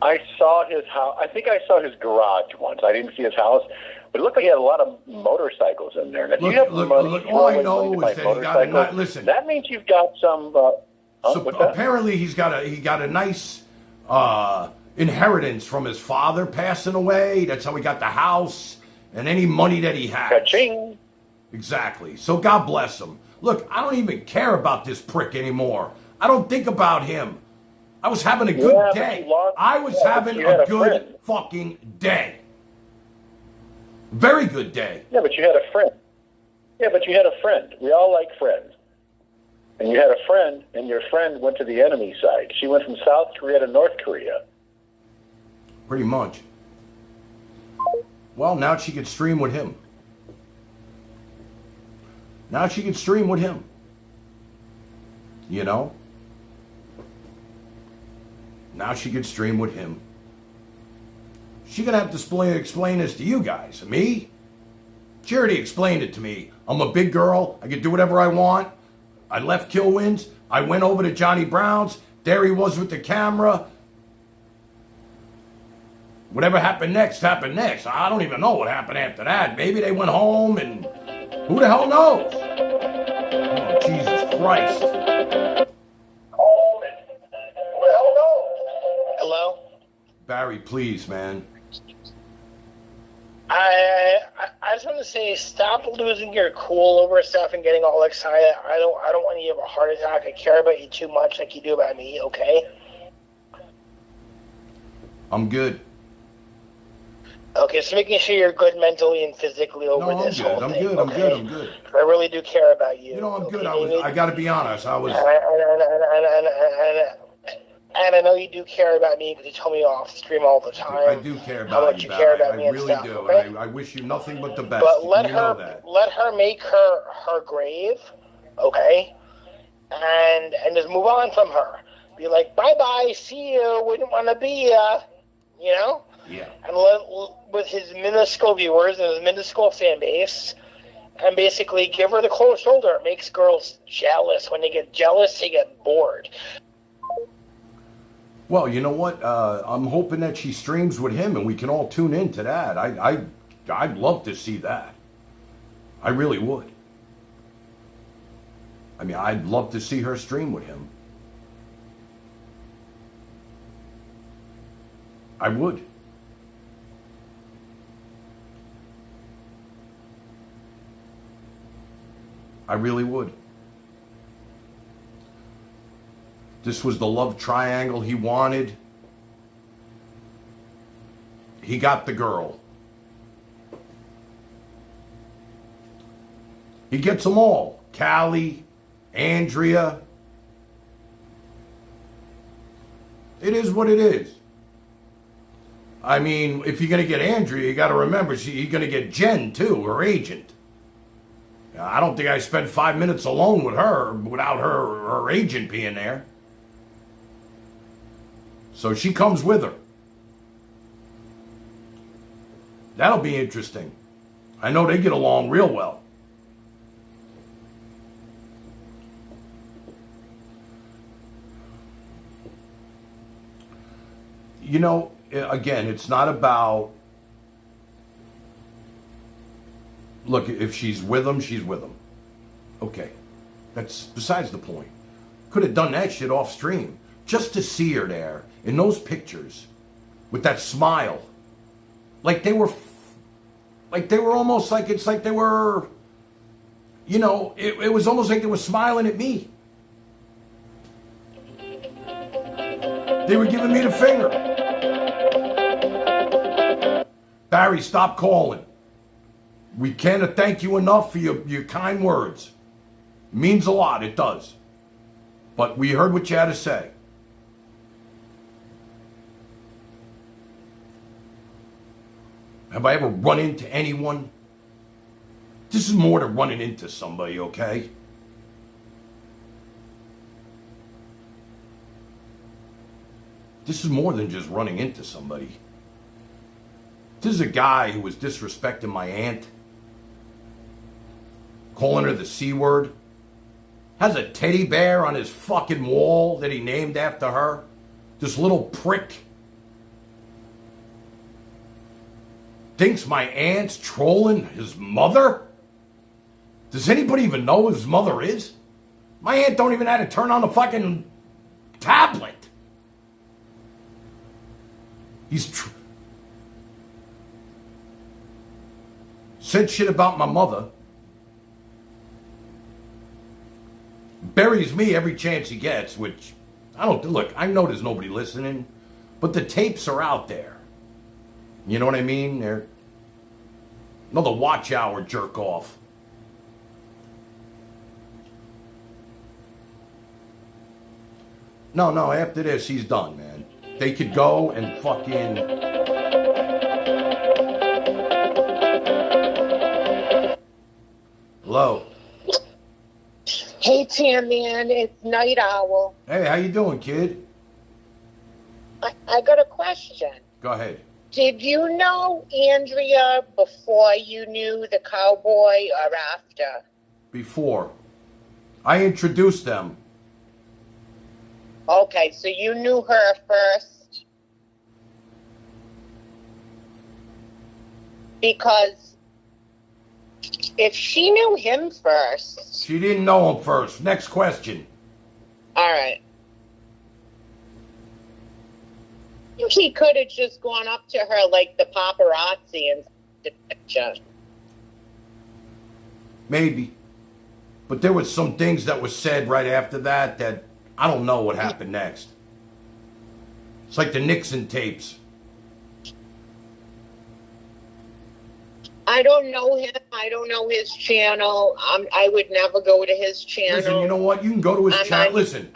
I saw his house. I think I saw his garage once. I didn't see his house, but it looked like he had a lot of motorcycles in there. Now, do you have money? All I know is that he got a listen. That means you've got some. So apparently he got a nice inheritance from his father passing away. That's how he got the house and any money that he has. Ka-ching. Exactly. So God bless him. Look, I don't even care about this prick anymore. I don't think about him. I was having a good day. I was having a good fucking day. Very good day. Yeah, but you had a friend. Yeah, but you had a friend. We all like friends. And you had a friend, and your friend went to the enemy side. She went from South Korea to North Korea. Pretty much. Well, now she could stream with him. Now she can stream with him. You know? Now she can stream with him. She's going to have to explain this to you guys. Me? She already explained it to me. I'm a big girl. I can do whatever I want. I left Killwinds. I went over to Johnny Brown's. There he was with the camera. Whatever happened next, happened next. I don't even know what happened after that. Maybe they went home and who the hell knows? Oh, Jesus Christ. Hello? Barry, please, man. I just want to say, stop losing your cool over stuff and getting all excited. I don't want you to have a heart attack. I care about you too much, like you do about me. Okay. I'm good. Okay, so making sure you're good mentally and physically over No, I'm this good. whole I'm thing. good. Okay? I'm good. I really do care about you. You know, I'm okay, good. David? I got to be honest. I was. And I know you do care about me because you tell me off stream all the time. I do care how about much you, you care Barry. about me I and really stuff, do. okay? And I wish you nothing but the best. But let you know her that. make her grave, okay? And just move on from her. Be like, bye, see you. Wouldn't want to be you know. Yeah. And with his minuscule viewers and his minuscule fan base, and basically give her the cold shoulder. It makes girls jealous. When they get jealous, they get bored. Well, you know what? I'm hoping that she streams with him and we can all tune in to that. I'd love to see that. I really would. I mean, I'd love to see her stream with him. I would. I really would. This was the love triangle he wanted. He got the girl. He gets them all. Callie, Andrea. It is what it is. I mean, if you're going to get Andrea, you got to remember, you're going to get Jen too, her agent. I don't think I spent 5 minutes alone with her without her agent being there. So she comes with her. That'll be interesting. I know they get along real well. You know, again, it's not about... Look, if she's with him, she's with him. Okay. That's besides the point. Could have done that shit off stream. Just to see her there in those pictures with that smile. Like they were almost like, it's like they were, you know, it was almost like they were smiling at me. They were giving me the finger. Barry, stop calling. We can't thank you enough for your kind words. It means a lot, it does. But we heard what you had to say. Have I ever run into anyone? This is more than running into somebody, okay? This is more than just running into somebody. This is a guy who was disrespecting my aunt, calling her the C word, has a teddy bear on his fucking wall that he named after her. This little prick. Thinks my aunt's trolling his mother? Does anybody even know who his mother is? My aunt don't even have to turn on the fucking tablet. He's said shit about my mother. Buries me every chance he gets, which I don't look. I know there's nobody listening, but the tapes are out there. You know what I mean? They're another watch hour jerk off. No, after this, he's done, man. They could go and fucking... Hello? Hey, Tan Man, it's Night Owl. Hey, how you doing, kid? I got a question. Go ahead. Did you know Andrea before you knew the cowboy or after? Before. I introduced them. Okay, so you knew her first? Because if she knew him first... She didn't know him first. Next question. All right. He could have just gone up to her like the paparazzi and the picture. Maybe. But there was some things that were said right after that I don't know what happened next. It's like the Nixon tapes. I don't know him. I don't know his channel. I would never go to his channel. Listen, you know what? You can go to his channel. Listen,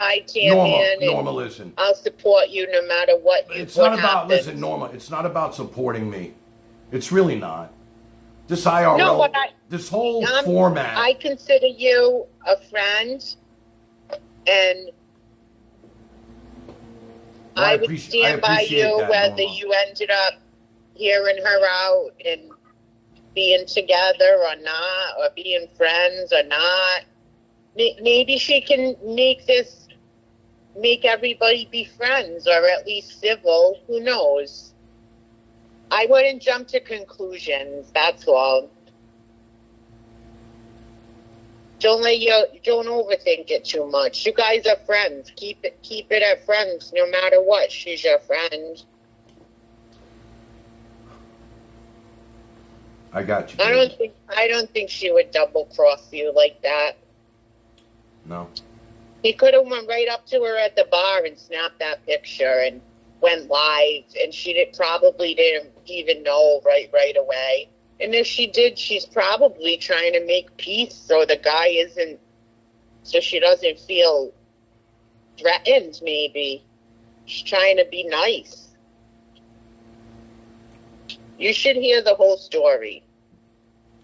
Norma, listen. I'll support you no matter what you. It's not about. Listen, Norma. It's not about supporting me. It's really not. This IRL. No, but this whole format. I consider you a friend, and I would stand by you whether you ended up hearing her out and being together or not, or being friends or not. Maybe she can make everybody be friends, or at least civil. Who knows? I wouldn't jump to conclusions. That's all. Don't overthink it too much. You guys are friends. Keep it at friends, no matter what. She's your friend. I got you. I don't think she would double cross you like that. No. He could have went right up to her at the bar and snapped that picture and went live, and probably didn't even know right away. And if she did, she's probably trying to make peace so she doesn't feel threatened. Maybe she's trying to be nice. You should hear the whole story.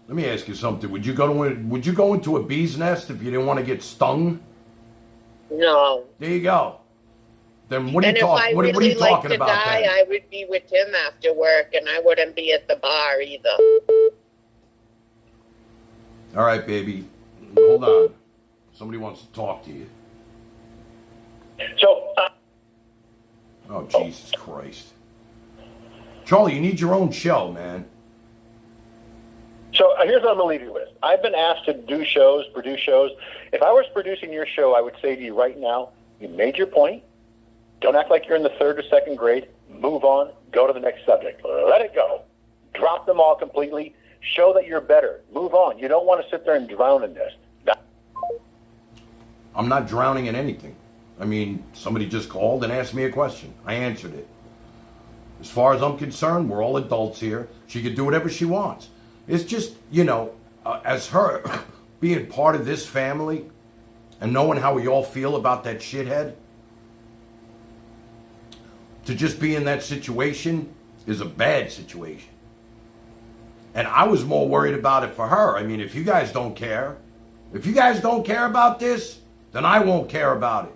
Let me ask you something. Would you go into a bee's nest if you didn't want to get stung? No. There you go. Then what are you talking about? Guy, then? I would be with him after work, and I wouldn't be at the bar either. All right, baby. Hold on. Somebody wants to talk to you. So. Oh, Jesus Christ. Charlie, you need your own show, man. So here's what I'm going to leave you with. I've been asked to do shows, produce shows. If I was producing your show, I would say to you right now, you made your point. Don't act like you're in the third or second grade. Move on. Go to the next subject. Let it go. Drop them all completely. Show that you're better. Move on. You don't want to sit there and drown in this. I'm not drowning in anything. I mean, somebody just called and asked me a question. I answered it. As far as I'm concerned, we're all adults here. She can do whatever she wants. It's just, as her being part of this family and knowing how we all feel about that shithead, to just be in that situation is a bad situation. And I was more worried about it for her. I mean, if you guys don't care about this, then I won't care about it.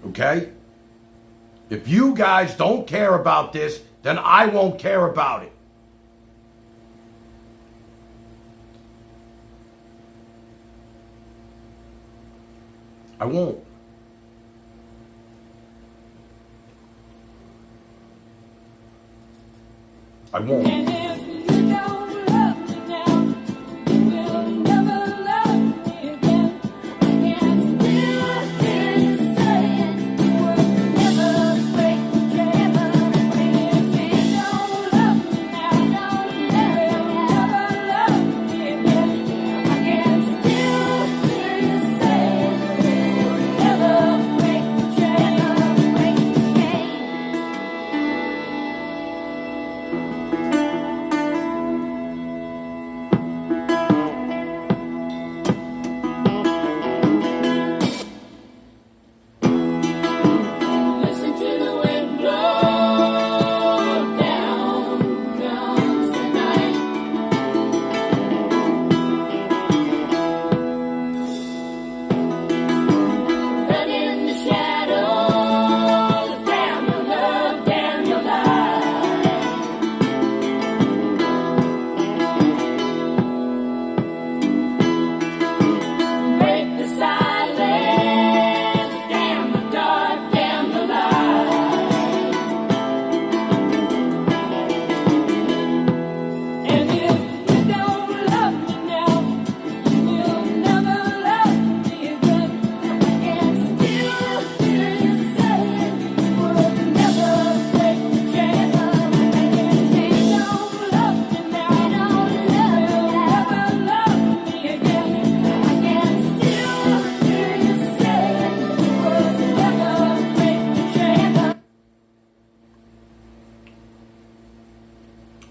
Okay? If you guys don't care about this, then I won't care about it. I won't. I won't.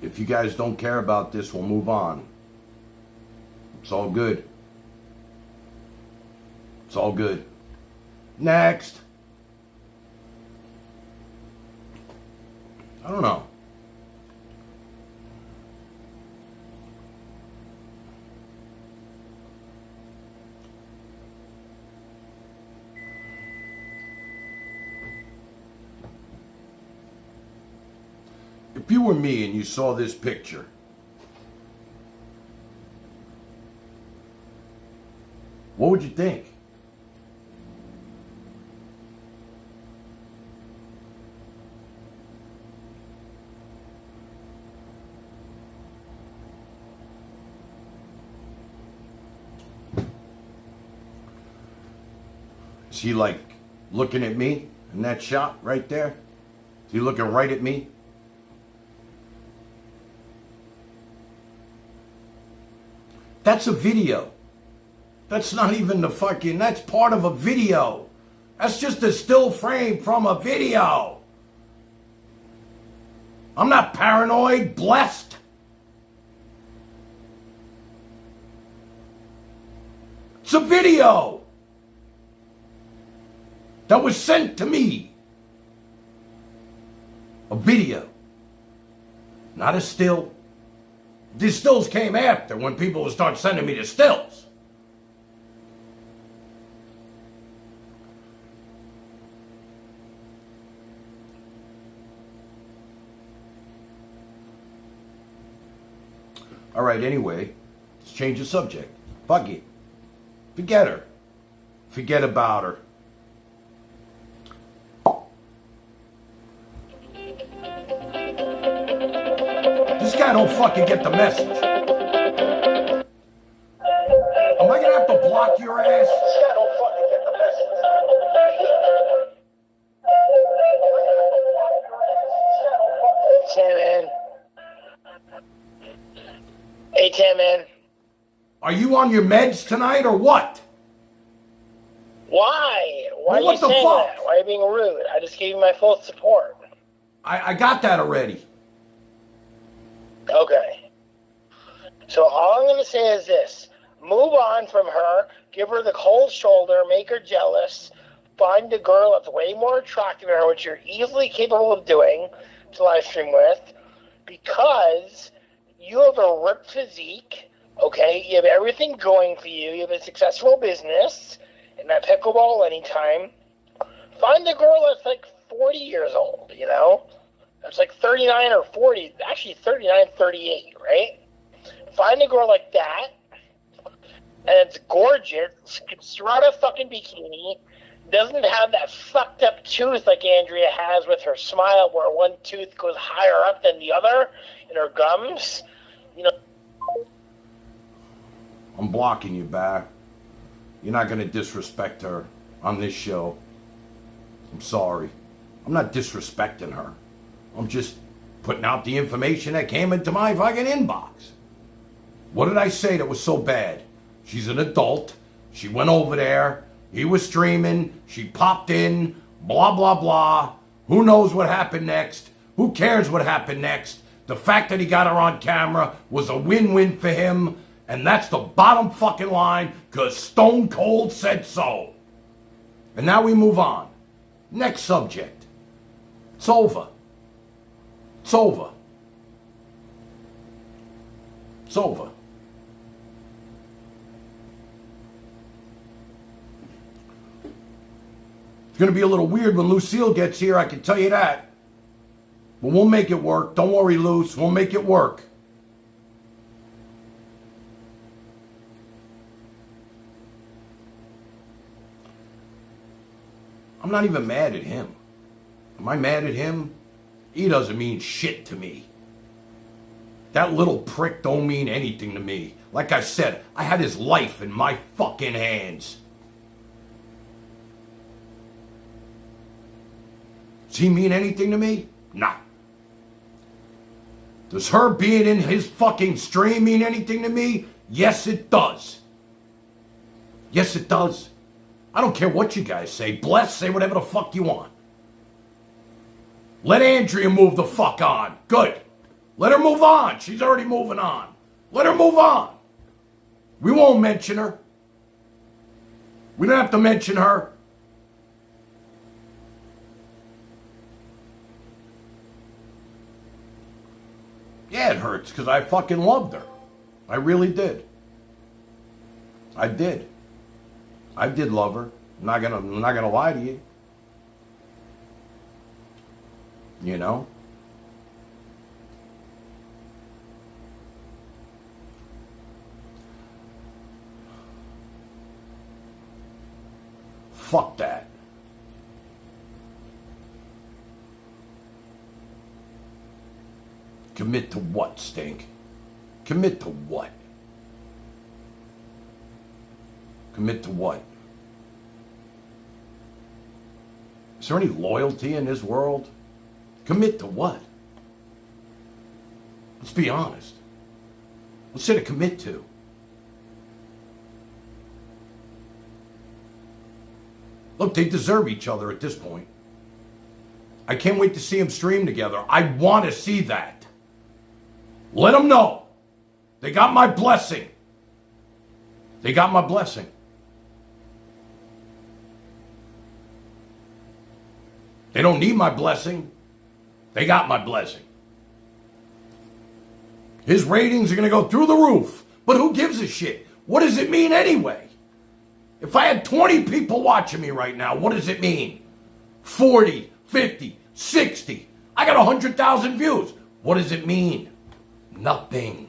If you guys don't care about this, we'll move on. It's all good. It's all good. Next. I don't know. If you were me and you saw this picture, what would you think? Is he like looking at me in that shot right there? Is he looking right at me? That's a video. That's not even the fucking, that's part of a video. That's just a still frame from a video. I'm not paranoid, blessed. It's a video that was sent to me. A video. Not a still. These stills came after when people would start sending me the stills. All right, anyway, let's change the subject. Fuck it. Forget her. Forget about her. This guy don't fucking get the message. Am I gonna have to block your ass? This guy don't fucking get the message. Hey, man. Hey, Tim, man. Are you on your meds tonight or what? Why? Why Well, are you what the saying fuck? that? Why are you being rude? I just gave you my full support. I got that already. Okay. So all I'm going to say is this. Move on from her. Give her the cold shoulder. Make her jealous. Find a girl that's way more attractive than her, which you're easily capable of doing, to live stream with. Because you have a ripped physique. Okay? You have everything going for you. You have a successful business. And that pickleball anytime. Find a girl that's like 40 years old, you know? That's like 39 or 40. Actually, 39, 38, right? Find a girl like that. And it's gorgeous. Can strut a fucking bikini. Doesn't have that fucked up tooth like Andrea has with her smile where one tooth goes higher up than the other in her gums. You know. I'm blocking you back. You're not going to disrespect her on this show. I'm sorry. I'm not disrespecting her. I'm just putting out the information that came into my fucking inbox. What did I say that was so bad? She's an adult. She went over there. He was streaming. She popped in. Blah, blah, blah. Who knows what happened next? Who cares what happened next? The fact that he got her on camera was a win-win for him. And that's the bottom fucking line, because Stone Cold said so. And now we move on. Next subject. It's over. It's over. It's over. It's going to be a little weird when Lucille gets here, I can tell you that. But we'll make it work. Don't worry, Luce. We'll make it work. I'm not even mad at him. Am I mad at him? He doesn't mean shit to me. That little prick don't mean anything to me. Like I said, I had his life in my fucking hands. Does he mean anything to me? Nah. Does her being in his fucking stream mean anything to me? Yes, it does. Yes, it does. I don't care what you guys say. Bless, say whatever the fuck you want. Let Andrea move the fuck on. Good. Let her move on. She's already moving on. Let her move on. We won't mention her. We don't have to mention her. Yeah, it hurts because I fucking loved her. I really did. I did. I did love her. I'm not gonna lie to you. You know? Fuck that. Commit to what, Stink? Commit to what? Commit to what? Is there any loyalty in this world? Commit to what? Let's be honest. What's there to commit to? Look, they deserve each other at this point. I can't wait to see them stream together. I want to see that. Let them know. They got my blessing. They got my blessing. They don't need my blessing. They got my blessing. His ratings are going to go through the roof. But who gives a shit? What does it mean anyway? If I had 20 people watching me right now, what does it mean? 40, 50, 60. I got 100,000 views. What does it mean? Nothing.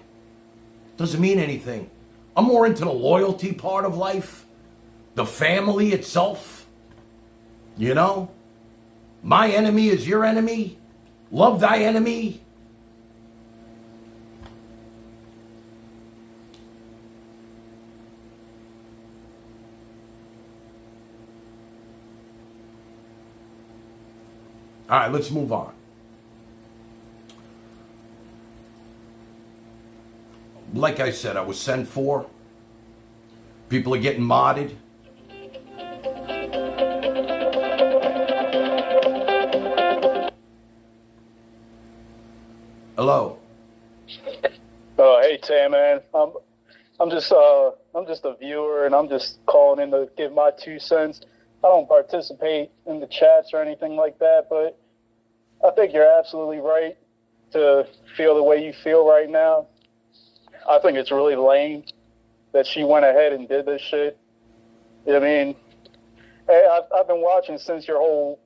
Doesn't mean anything. I'm more into the loyalty part of life. The family itself. You know? My enemy is your enemy. Love thy enemy. All right, let's move on. Like I said, I was sent for. People are getting modded. Hello. Oh, hey Tam, man. I'm just a viewer, and I'm just calling in to give my 2 cents. I don't participate in the chats or anything like that, but I think you're absolutely right to feel the way you feel right now. I think it's really lame that she went ahead and did this shit. I mean, hey, I've been watching since your whole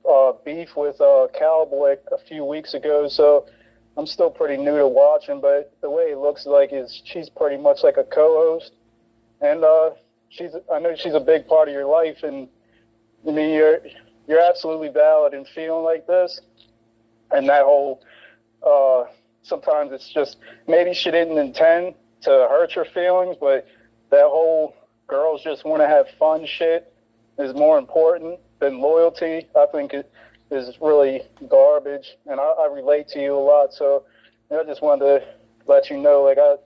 beef with Cowboy a few weeks ago, so I'm still pretty new to watching, but the way it looks like is she's pretty much like a co-host, and I know she's a big part of your life, and I mean you're absolutely valid in feeling like this, and that whole sometimes it's just maybe she didn't intend to hurt your feelings, but that whole girls just want to have fun shit is more important than loyalty. I think it is really garbage, and I relate to you a lot, so I just wanted to let you know, like, I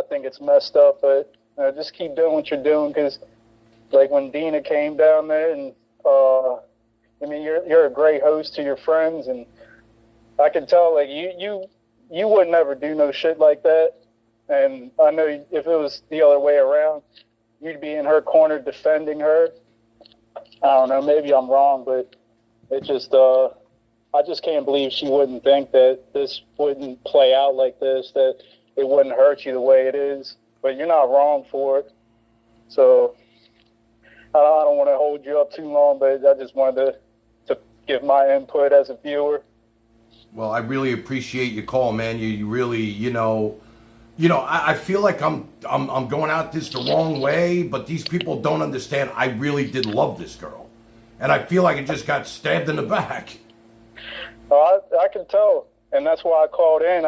think it's messed up, but just keep doing what you're doing, because like when Dina came down there, and I mean you're a great host to your friends, and I can tell like you would never do no shit like that, and I know if it was the other way around, you'd be in her corner defending her. I don't know, maybe I'm wrong, but it just I just can't believe she wouldn't think that this wouldn't play out like this, that it wouldn't hurt you the way it is. But you're not wrong for it. So I don't want to hold you up too long, but I just wanted to give my input as a viewer. Well, I really appreciate your call, man. You really, you know, I feel like I'm going out this the wrong way, but these people don't understand. I really did love this girl, and I feel like I just got stabbed in the back. I can tell, and that's why I called in.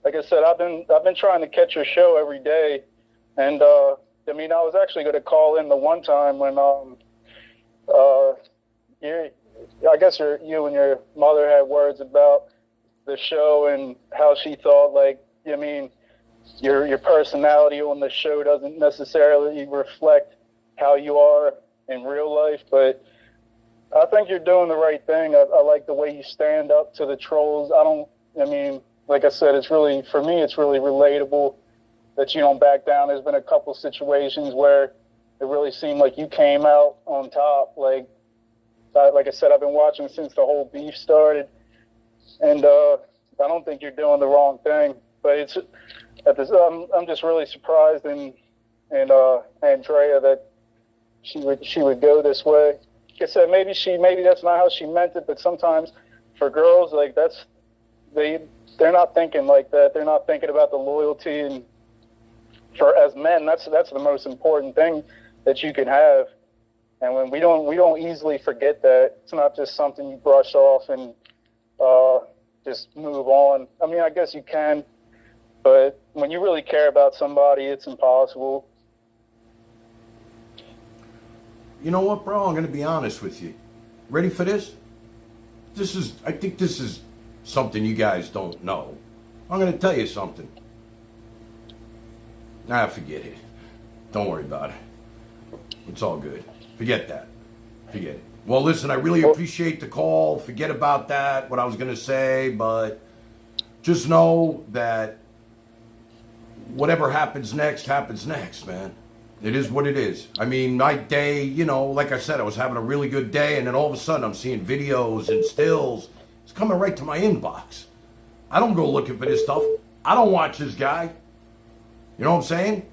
Like I said, I've been trying to catch your show every day, and I mean, I was actually going to call in the one time when I guess you and your mother had words about the show and how she thought, like, I mean, your personality on the show doesn't necessarily reflect how you are in real life, but I think you're doing the right thing. I like the way you stand up to the trolls. I mean, like I said, it's really, for me, it's really relatable that you don't back down. There's been a couple situations where it really seemed like you came out on top. Like I said, I've been watching since the whole beef started, and I don't think you're doing the wrong thing. But it's I'm just really surprised in Andrea that she would go this way. Like I said, maybe that's not how she meant it, but sometimes for girls, like they're not thinking like that. They're not thinking about the loyalty, and as men, that's the most important thing that you can have. And when we don't easily forget that. It's not just something you brush off and just move on. I mean, I guess you can, but when you really care about somebody, it's impossible. You know what, bro? I'm going to be honest with you. Ready for this? I think this is something you guys don't know. I'm going to tell you something. Nah, forget it. Don't worry about it. It's all good. Forget that. Forget it. Well, listen, I really appreciate the call. Forget about that, what I was going to say, but just know that whatever happens next, man. It is what it is. I mean, my day, like I said, I was having a really good day, and then all of a sudden I'm seeing videos and stills. It's coming right to my inbox. I don't go looking for this stuff. I don't watch this guy. You know what I'm saying?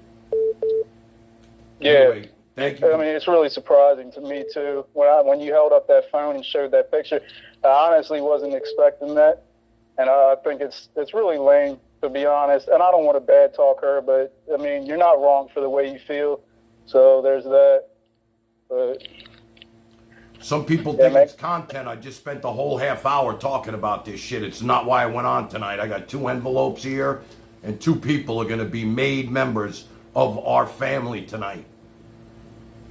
Yeah. Anyway, thank you. I mean, it's really surprising to me, too. When you held up that phone and showed that picture, I honestly wasn't expecting that. And I think it's really lame, to be honest. And I don't want to bad talk her, but, I mean, you're not wrong for the way you feel. So there's that. But some people think it's content. I just spent the whole half hour talking about this shit. It's not why I went on tonight. I got 2 envelopes here, and 2 people are going to be made members of our family tonight.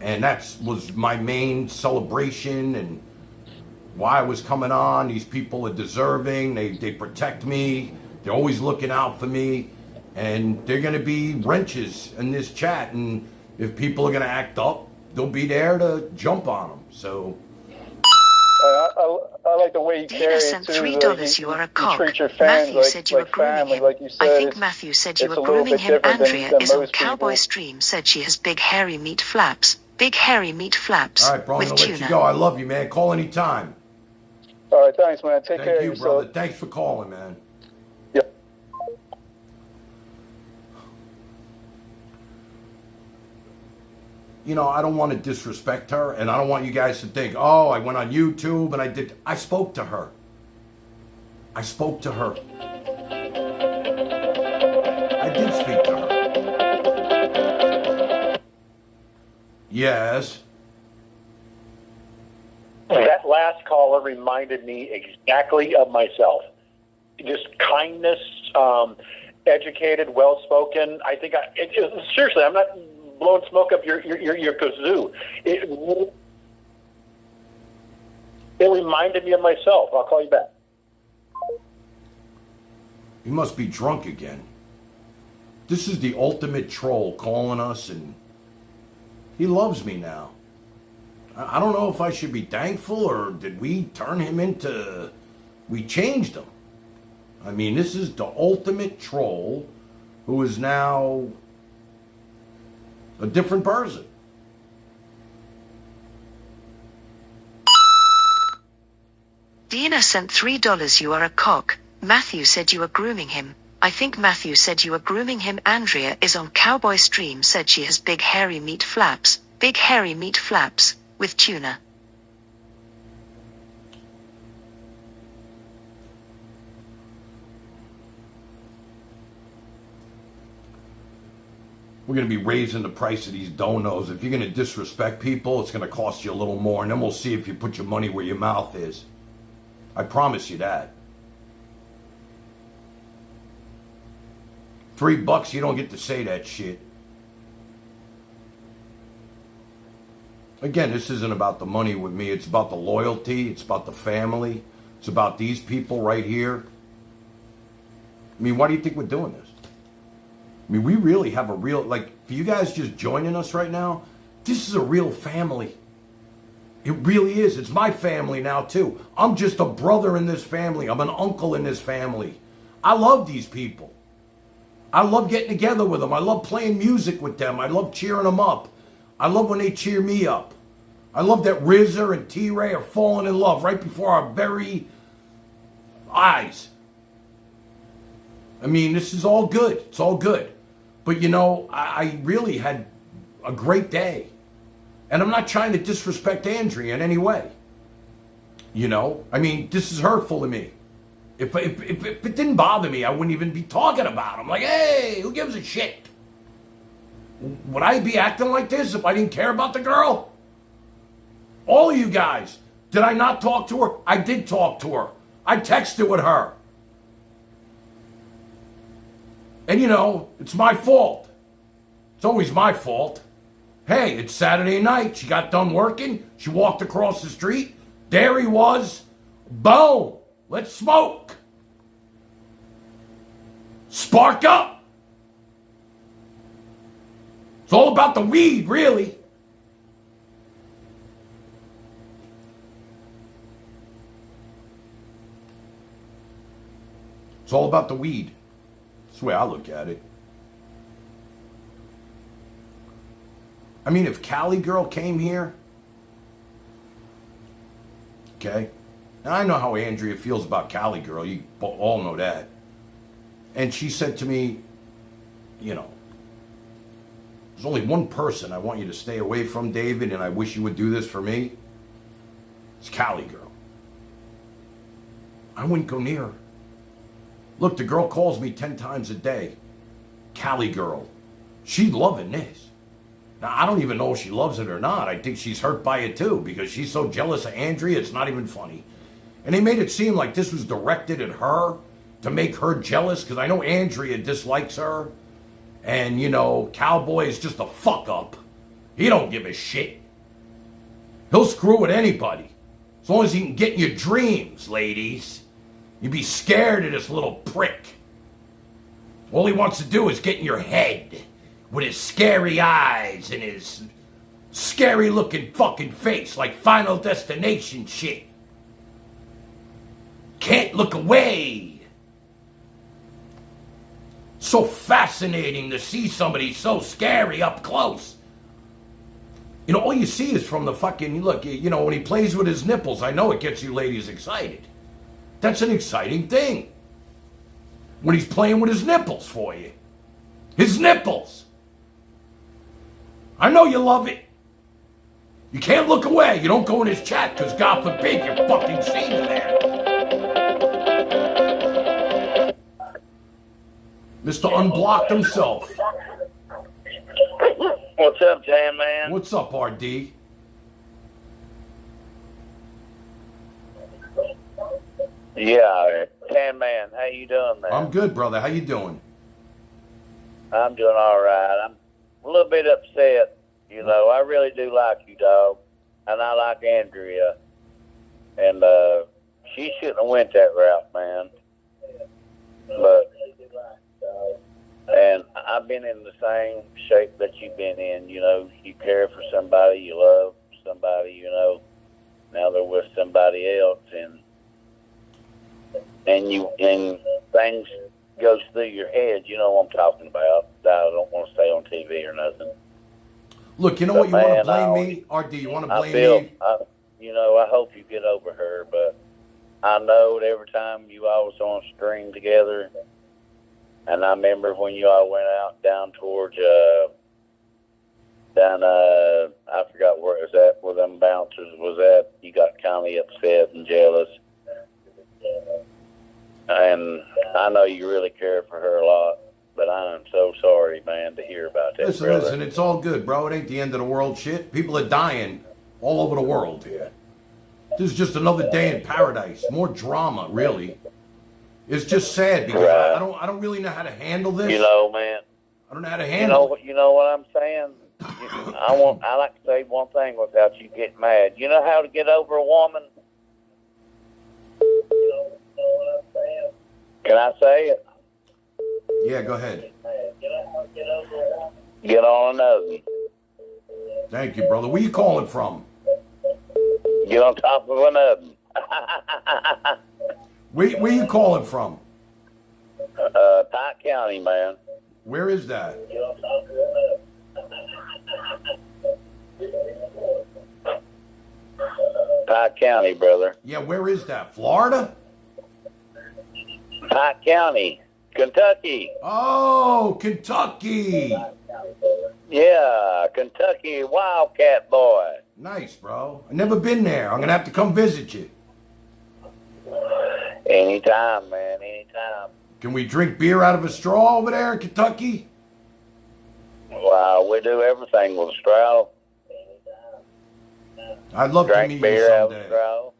And that was my main celebration and why I was coming on. These people are deserving. They protect me. They're always looking out for me. And they're going to be wrenches in this chat. And if people are going to act up, they'll be there to jump on them. So I like the way you carry it, sent too. $3. You are a cock. Treat your fans Matthew said you were grooming family, him. like you said. I think Matthew said you were grooming him. Andrea is on Cowboy Stream. Said she has big hairy meat flaps. Big hairy meat flaps. all right, bro, I'm with going to tuna. let you go. I love you, man. Call anytime. All right, thanks, man. Take care of Thank you, yourself. brother. Thanks for calling, man. Yep. I don't want to disrespect her, and I don't want you guys to think, oh, I went on YouTube and I spoke to her. I spoke to her. I did speak to her. Yes. That last caller reminded me exactly of myself. Just kindness, educated, well-spoken. I think seriously, I'm not blowing smoke up your kazoo. It reminded me of myself. I'll call you back. He must be drunk again. This is the ultimate troll calling us, and he loves me now. I don't know if I should be thankful, or did we turn him into... We changed him. I mean, this is the ultimate troll who is now a different person. Dina sent $3. You are a cock. Matthew said you were grooming him. I think Matthew said you were grooming him. Andrea is on Cowboy Stream. Said she has big hairy meat flaps. Big hairy meat flaps with tuna. We're going to be raising the price of these donos. If you're going to disrespect people, it's going to cost you a little more, and then we'll see if you put your money where your mouth is. I promise you that. $3, you don't get to say that shit. Again, this isn't about the money with me. It's about the loyalty. It's about the family. It's about these people right here. I mean, why do you think we're doing this? I mean, we really have a real, for you guys just joining us right now, this is a real family. It really is. It's my family now, too. I'm just a brother in this family. I'm an uncle in this family. I love these people. I love getting together with them. I love playing music with them. I love cheering them up. I love when they cheer me up. I love that RZA and T-Ray are falling in love right before our very eyes. I mean, this is all good. It's all good. But, you know, I really had a great day. And I'm not trying to disrespect Andrea in any way. You know? I mean, this is hurtful to me. If it didn't bother me, I wouldn't even be talking about it. I'm like, hey, who gives a shit? Would I be acting like this if I didn't care about the girl? All of you guys, did I not talk to her? I did talk to her. I texted with her. And you know, it's my fault. It's always my fault. Hey, it's Saturday night. She got done working. She walked across the street. There he was. Boom. Let's smoke. Spark up. It's all about the weed, really. It's all about the weed. That's the way I look at it. I mean, if Cali girl came here, okay, and I know how Andrea feels about Cali girl, you all know that. And she said to me, you know, there's only one person I want you to stay away from, David, and I wish you would do this for me. It's Cali girl. I wouldn't go near her. Look, the girl calls me 10 times a day. Cali girl. She's loving this. Now, I don't even know if she loves it or not. I think she's hurt by it too, because she's so jealous of Andrea, it's not even funny. And they made it seem like this was directed at her to make her jealous, because I know Andrea dislikes her. And, you know, Cowboy is just a fuck up. He don't give a shit. He'll screw with anybody. As long as he can get in your dreams, ladies. You'd be scared of this little prick. All he wants to do is get in your head with his scary eyes and his scary looking fucking face like Final Destination shit. Can't look away. So fascinating to see somebody so scary up close. You know, all you see is from the fucking, look, you know, when he plays with his nipples, I know it gets you ladies excited. That's an exciting thing. When he's playing with his nipples for you. His nipples. I know you love it. You can't look away. You don't go in his chat because God forbid you're fucking seeing him there. Mr. Unblocked himself. What's up, Tan Man? What's up, RD? Yeah, Tan Man, how you doing, man? I'm good, brother. How you doing? I'm doing all right. I'm a little bit upset. You know, I really do like you, dog, and I like Andrea, and she shouldn't have went that route, man. But and I've been in the same shape that you've been in. You know, you care for somebody, you love somebody. You know, now they're with somebody else, and things goes through your head. You know what I'm talking about. I don't want to stay on TV or nothing. Look, you know what? You want to blame me? RD, you want to blame me? You know, I hope you get over her, but I know that every time you all was on stream together, and I remember when you all went out down towards, I forgot where it was at, where them bouncers was at, you got kind of upset and jealous. And I know you really care for her a lot, but I'm so sorry, man, to hear about that. Listen, it's all good, bro. It ain't the end of the world shit. People are dying all over the world here. This is just another day in paradise. More drama, really. It's just sad because I don't really know how to handle this. You know, man. I don't know how to handle it. You know what I'm saying? I like to say one thing without you getting mad. You know how to get over a woman? Can I say it? Yeah, go ahead. Get on another one. Thank you, brother. Where you calling from? Get on top of another one. Where you calling from? Pike County, man. Where is that? Pike County, brother. Yeah, where is that? Florida? Pike County, Kentucky. Oh, Kentucky. Yeah, Kentucky Wildcat boy. Nice, bro. I've never been there. I'm going to have to come visit you. Anytime, man, anytime. Can we drink beer out of a straw over there in Kentucky? Wow, we do everything with a straw. I'd love to meet you Beer out of a someday. straw.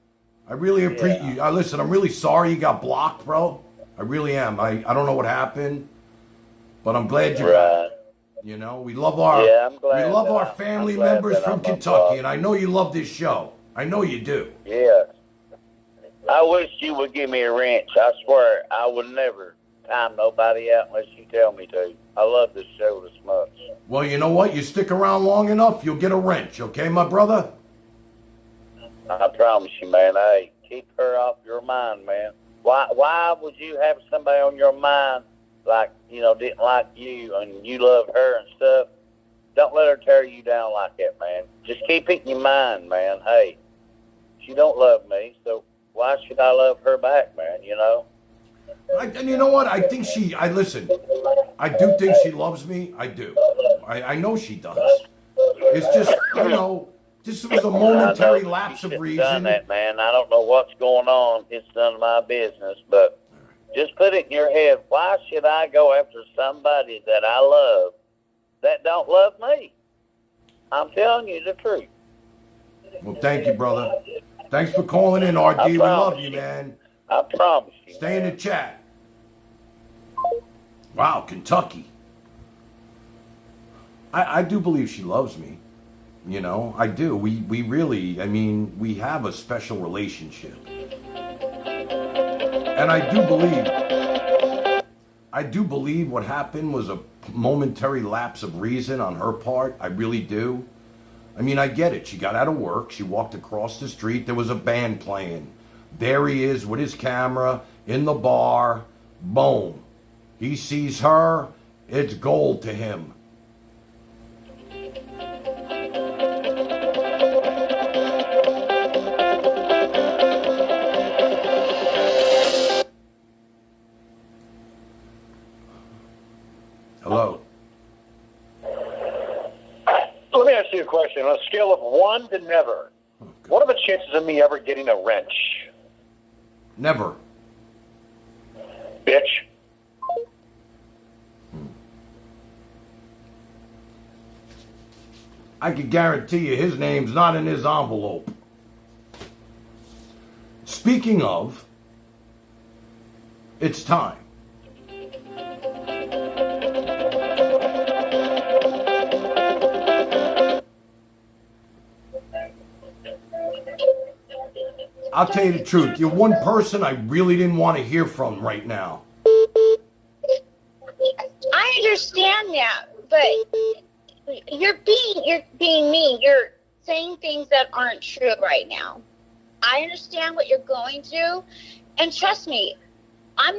I really appreciate you. Listen, I'm really sorry you got blocked, bro. I really am. I don't know what happened, but I'm glad you're Right. back. You know, we love our I'm glad we love that our I'm family glad members that from I'm Kentucky, unblocked. and I know you love this show. I know you do. Yeah. I wish you would give me a wrench. I swear, I would never time nobody out unless you tell me to. I love this show this much. Well, you know what? You stick around long enough, you'll get a wrench, okay, my brother? I promise you, man. Hey, keep her off your mind, man. Why would you have somebody on your mind like, didn't like you and you love her and stuff? Don't let her tear you down like that, man. Just keep it in your mind, man. Hey, she don't love me, so why should I love her back, man, And you know what? I think listen, I do think she loves me. I do. I know she does. It's just, this was a momentary lapse of Done reason. that, man. I don't know what's going on. It's none of my business, but just put it in your head. Why should I go after somebody that I love that don't love me? I'm telling you the truth. Well, thank you, brother. Thanks for calling in, RD. We love you, man. I promise you. Stay in the chat. Wow, Kentucky. I do believe she loves me. I do. We really, we have a special relationship. And I do believe what happened was a momentary lapse of reason on her part. I really do. I get it. She got out of work. She walked across the street. There was a band playing. There he is with his camera in the bar. Boom. He sees her. It's gold to him. Hello. Let me ask you a question. On a scale of 1 to never, what are the chances of me ever getting a wrench? Never. Bitch. I can guarantee you his name's not in his envelope. Speaking of, it's time. I'll tell you the truth. You're one person I really didn't want to hear from right now. I understand that, but you're being mean. You're saying things that aren't true right now. I understand what you're going through, and trust me, I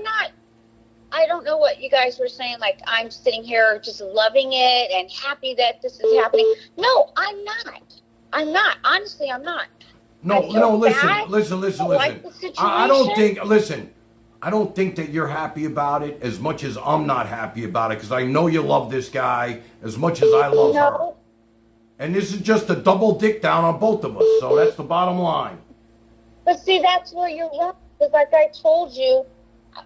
don't know what you guys were saying, like I'm sitting here just loving it and happy that this is happening. No, I'm not. Honestly, I'm not. No, listen. Like the situation. I don't think that you're happy about it as much as I'm not happy about it, because I know you love this guy as much as I love her. And this is just a double dick down on both of us, so that's the bottom line. But see, that's where you're wrong. Because like I told you,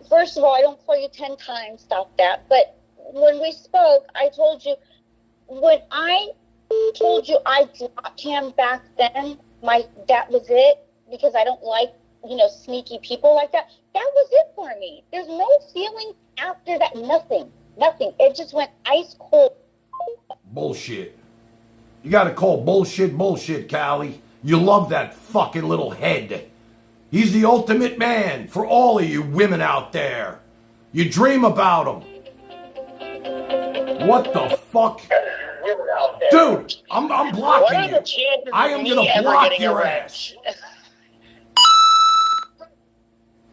first of all, I don't tell you 10 times, stop that. But when we spoke, I told you, when I told you I dropped him back then, that was it, because I don't like, sneaky people like that. That was it for me. There's no feeling after that. Nothing. It just went ice cold. Bullshit. You gotta call bullshit, Callie. You love that fucking little head. He's the ultimate man for all of you women out there. You dream about him. What the fuck? Dude, I'm blocking you. I am gonna block your ass.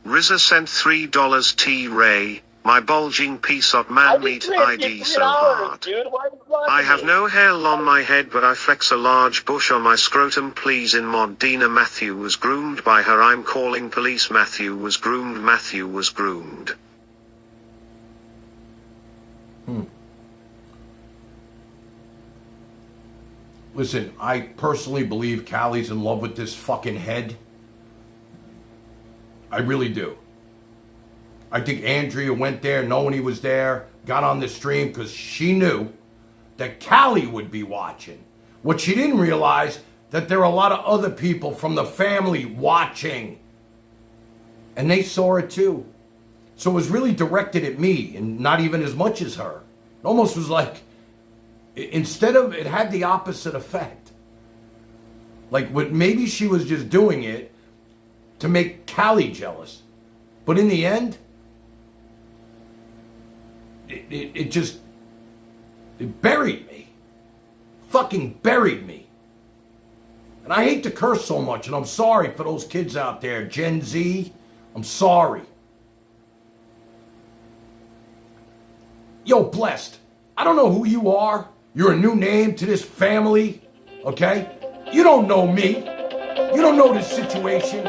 RZA sent $3 T Ray. my bulging piece of man meat ID so hard. Dude. Why are you blocking I have me? no hair on my head, but I flex a large bush on my scrotum. Please in mod. Dina Matthew was groomed by her. I'm calling police. Matthew was groomed. Matthew was groomed. Listen, I personally believe Callie's in love with this fucking head. I really do. I think Andrea went there knowing he was there, got on the stream because she knew that Callie would be watching. What she didn't realize, that there are a lot of other people from the family watching. And they saw it too. So it was really directed at me and not even as much as her. It almost was like, instead of, it had the opposite effect. Like, maybe she was just doing it to make Callie jealous. But in the end, it buried me. Fucking buried me. And I hate to curse so much, and I'm sorry for those kids out there, Gen Z. I'm sorry. Yo, Blessed, I don't know who you are. You're a new name to this family, okay? You don't know me. You don't know this situation.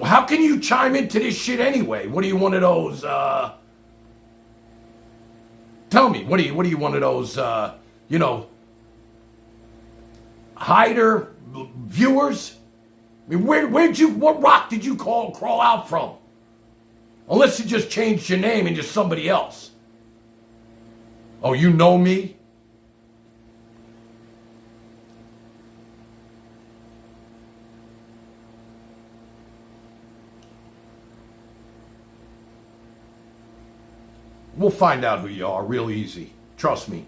How can you chime into this shit anyway? What are you, one of those, tell me, what are you one of those, hider viewers? I mean, what rock did you crawl out from? Unless you just changed your name into somebody else. Oh, you know me? We'll find out who you are real easy. Trust me.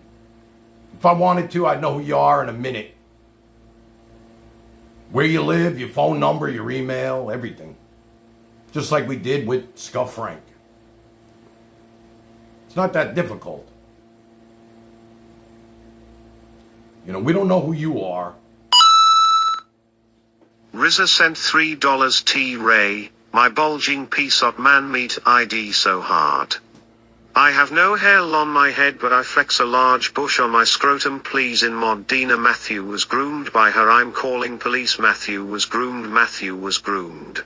If I wanted to, I'd know who you are in a minute. Where you live, your phone number, your email, everything. Just like we did with Scuff Frank. It's not that difficult. You know, we don't know who you are. RZA sent $3 T-Ray, my bulging piece of man meat ID so hard. I have no hair on my head, but I flex a large bush on my scrotum. Please in mod. Dina Matthew was groomed by her. I'm calling police. Matthew was groomed. Matthew was groomed.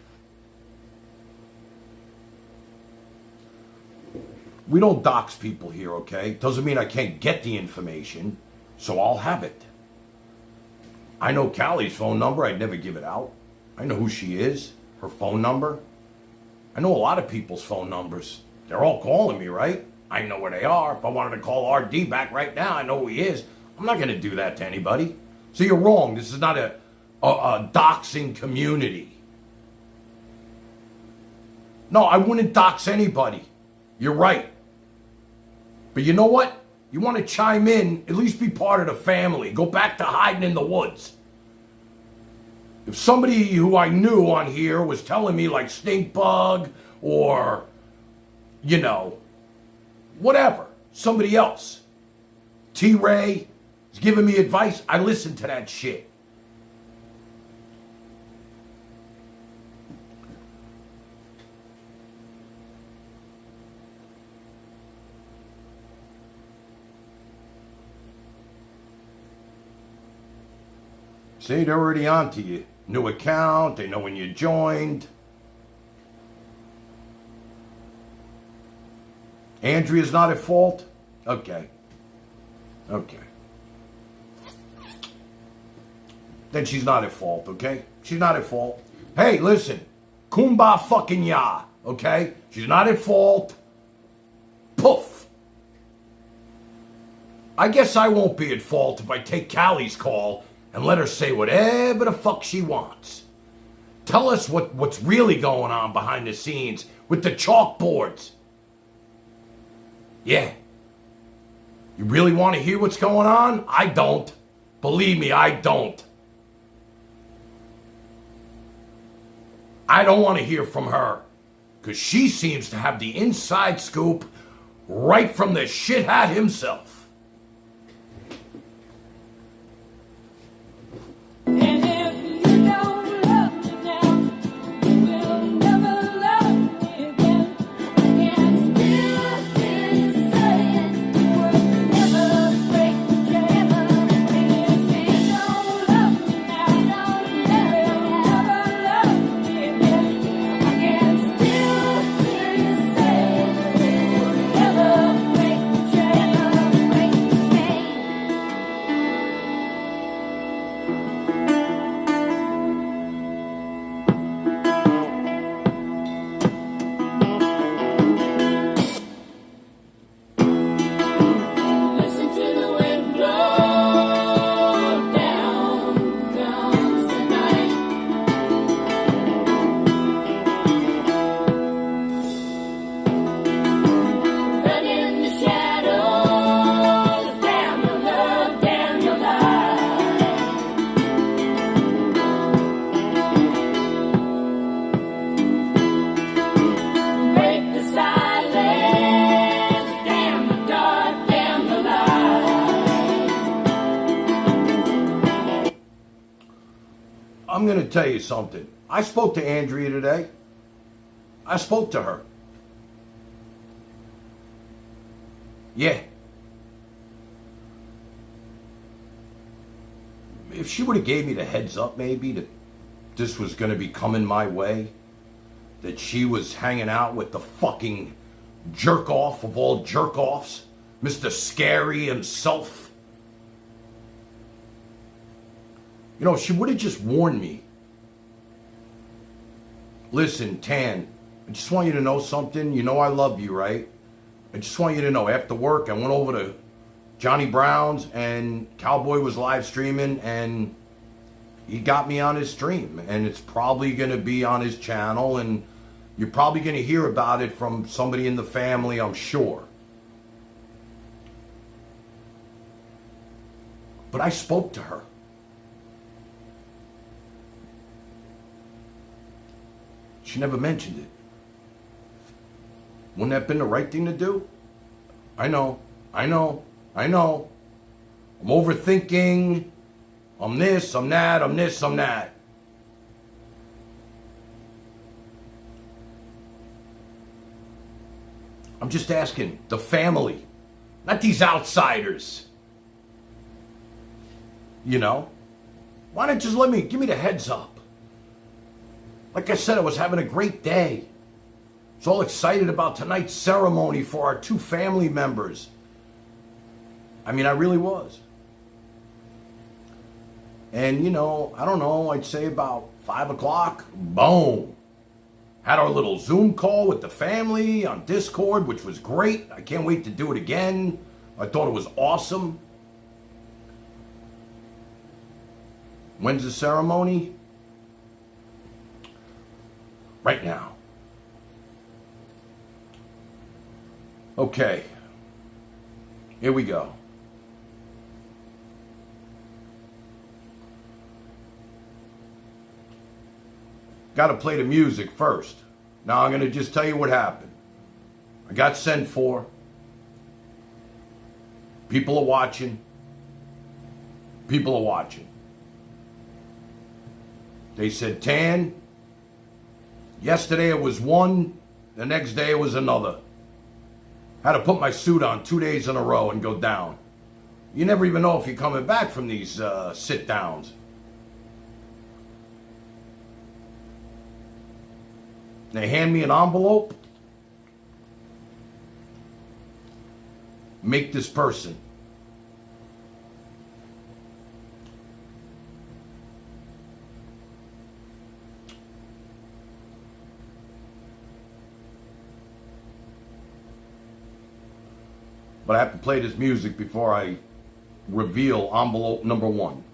We don't dox people here, okay? Doesn't mean I can't get the information, so I'll have it. I know Callie's phone number. I'd never give it out. I know who she is, her phone number. I know a lot of people's phone numbers. They're all calling me, right? I know where they are. If I wanted to call RD back right now, I know who he is. I'm not going to do that to anybody. So you're wrong. This is not a doxing community. No, I wouldn't dox anybody. You're right. But you know what? You want to chime in, at least be part of the family. Go back to hiding in the woods. If somebody who I knew on here was telling me like Stink Bug or, whatever, somebody else, T-Ray is giving me advice, I listen to that shit. See, they're already on to you. New account, they know when you joined. Andrea's not at fault? Okay. Then she's not at fault, okay? She's not at fault. Hey, listen. Kumbah fucking ya, okay? She's not at fault. Poof. I guess I won't be at fault if I take Callie's call and let her say whatever the fuck she wants. Tell us what's really going on behind the scenes with the chalkboards. Yeah. You really want to hear what's going on? I don't. Believe me, I don't. I don't want to hear from her, because she seems to have the inside scoop right from the shit-hat himself. And if you don't love me now, you will going to tell you something. I spoke to Andrea today. I spoke to her. Yeah. If she would have gave me the heads up maybe that this was going to be coming my way, that she was hanging out with the fucking jerk-off of all jerk-offs, Mr. Scary himself. You know, if she would have just warned me. Listen, Tan, I just want you to know something. You know I love you, right? I just want you to know, after work, I went over to Johnny Brown's and Cowboy was live streaming and he got me on his stream. And it's probably going to be on his channel and you're probably going to hear about it from somebody in the family, I'm sure. But I spoke to her. She never mentioned it. Wouldn't that have been the right thing to do? I know. I'm overthinking. I'm this, I'm that, I'm this, I'm that. I'm just asking the family, not these outsiders. You know? Why not just give me the heads up? Like I said, I was having a great day. I was all excited about tonight's ceremony for our 2 family members. I mean, I really was. And, you know, I don't know, I'd say about 5 o'clock, boom. Had our little Zoom call with the family on Discord, which was great. I can't wait to do it again. I thought it was awesome. When's the ceremony? Right now. Okay. Here we go. Got to play the music first. Now I'm going to just tell you what happened. I got sent for. People are watching. People are watching. They said, Tan, yesterday it was one, the next day it was another. Had to put my suit on 2 days in a row and go down. You never even know if you're coming back from these sit-downs. They hand me an envelope. Make this person. But I have to play this music before I reveal envelope number 1.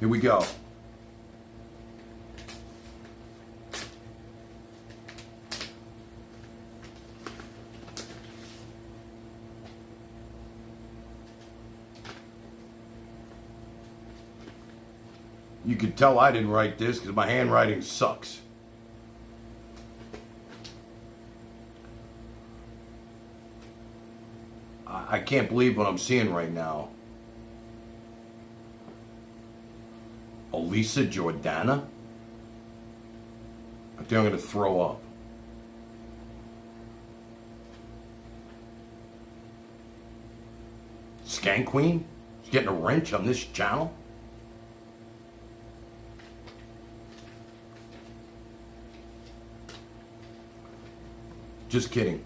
Here we go. You can tell I didn't write this because my handwriting sucks. I can't believe what I'm seeing right now. Elisa Jordana? I think I'm going to throw up. Skank Queen? She's getting a wrench on this channel? Just kidding.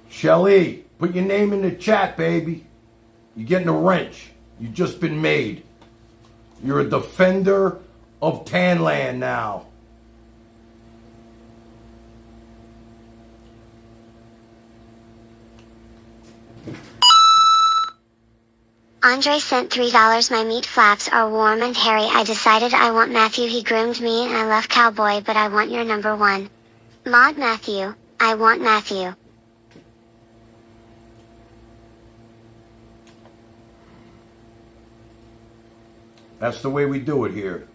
Shelly, put your name in the chat, baby. You're getting a wrench. You've just been made. You're a defender of Tanland now. Andre sent $3. My meat flaps are warm and hairy. I decided I want Matthew. He groomed me and I love Cowboy, but I want your number one. Mod Matthew. I want Matthew. That's the way we do it here.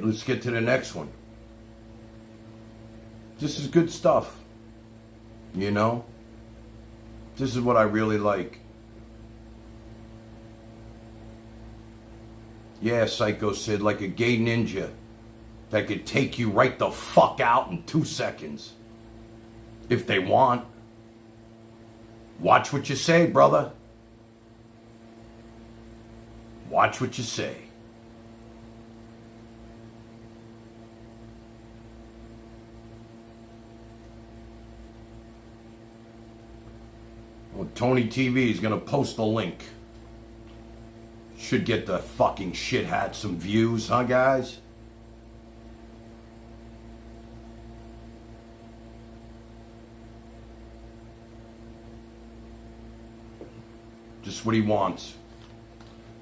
Let's get to the next one. This is good stuff. You know? This is what I really like. Yeah, Psycho Sid, like a gay ninja that could take you right the fuck out in 2 seconds. If they want. Watch what you say, brother. Watch what you say. Well, Tony TV is going to post a link. Should get the fucking shit hat some views, huh, guys? Just what he wants.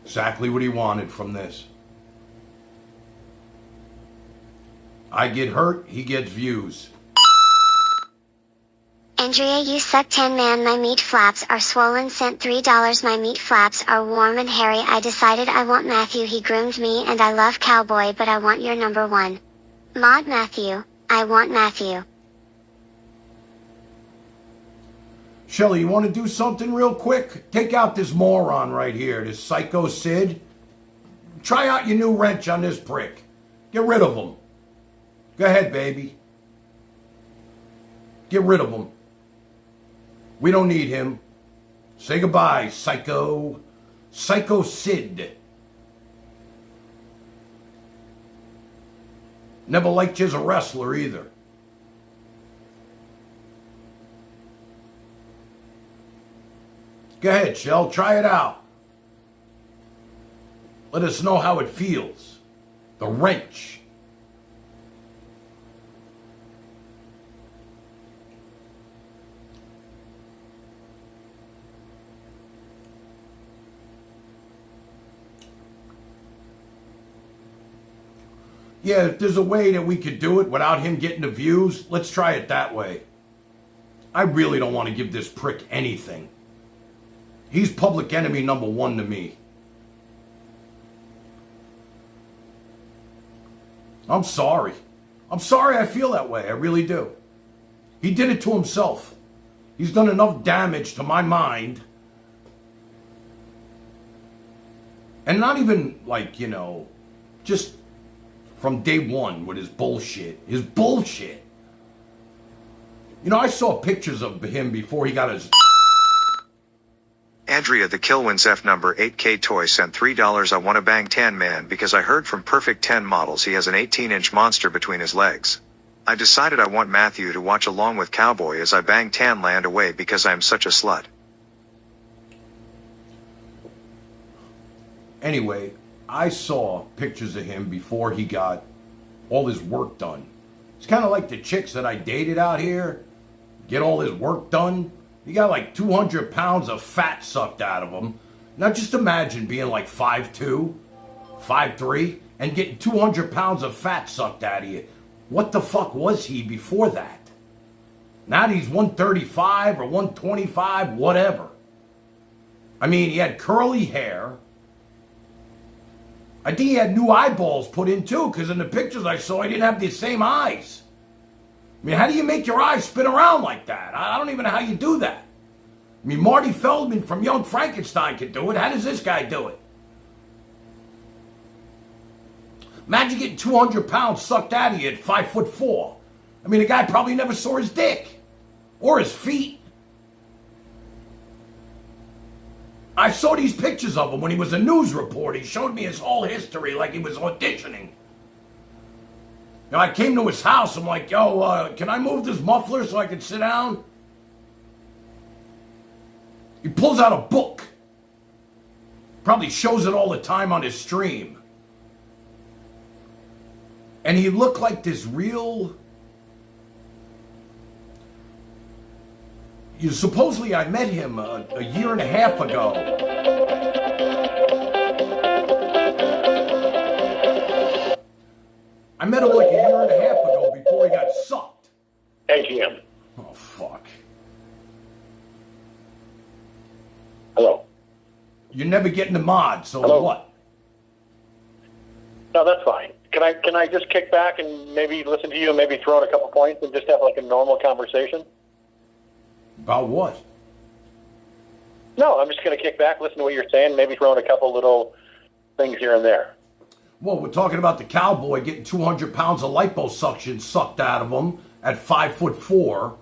Exactly what he wanted from this. I get hurt, he gets views. Andrea, you suck 10 man. My meat flaps are swollen. Sent $3. My meat flaps are warm and hairy. I decided I want Matthew. He groomed me and I love Cowboy, but I want your number one. Mod Matthew. I want Matthew. Shelly, you want to do something real quick? Take out this moron right here, this Psycho Sid. Try out your new wrench on this prick. Get rid of him. Go ahead, baby. Get rid of him. We don't need him. Say goodbye, Psycho. Psycho Sid. Never liked you as a wrestler either. Go ahead, Shell. Try it out. Let us know how it feels. The wrench. Yeah, if there's a way that we could do it without him getting the views, let's try it that way. I really don't want to give this prick anything. He's public enemy number one to me. I'm sorry. I'm sorry I feel that way. I really do. He did it to himself. He's done enough damage to my mind. And not even like, just from day one with his bullshit. His bullshit. I saw pictures of him before he got his... Andrea the Killwins F number 8K Toy sent $3. I want to bang Tan Man because I heard from Perfect 10 Models he has an 18-inch monster between his legs. I decided I want Matthew to watch along with Cowboy as I bang Tan Land away because I am such a slut. Anyway, I saw pictures of him before he got all his work done. It's kind of like the chicks that I dated out here. Get all his work done. He got like 200 pounds of fat sucked out of him. Now just imagine being like 5'2", 5'3", and getting 200 pounds of fat sucked out of you. What the fuck was he before that? Now he's 135 or 125, whatever. I mean, he had curly hair. I think he had new eyeballs put in too, because in the pictures I saw, he didn't have the same eyes. I mean, how do you make your eyes spin around like that? I don't even know how you do that. I mean, Marty Feldman from Young Frankenstein could do it. How does this guy do it? Imagine getting 200 pounds sucked out of you at 5'4". I mean, the guy probably never saw his dick or his feet. I saw these pictures of him when he was a news reporter. He showed me his whole history like he was auditioning. I came to his house. I'm like, yo, can I move this muffler so I can sit down? He pulls out a book. Probably shows it all the time on his stream. And he looked like this real... Supposedly I met him a year and a half ago. I met him like a year and a half ago before he got sucked. AGM. Oh, fuck. Hello. You're never getting the mod, so Hello? what? No, that's fine. Can I just kick back and maybe listen to you and maybe throw in a couple points and just have like a normal conversation? About what? No, I'm just going to kick back, listen to what you're saying, maybe throw in a couple little things here and there. Well, we're talking about the Cowboy getting 200 pounds of liposuction sucked out of him at 5'4",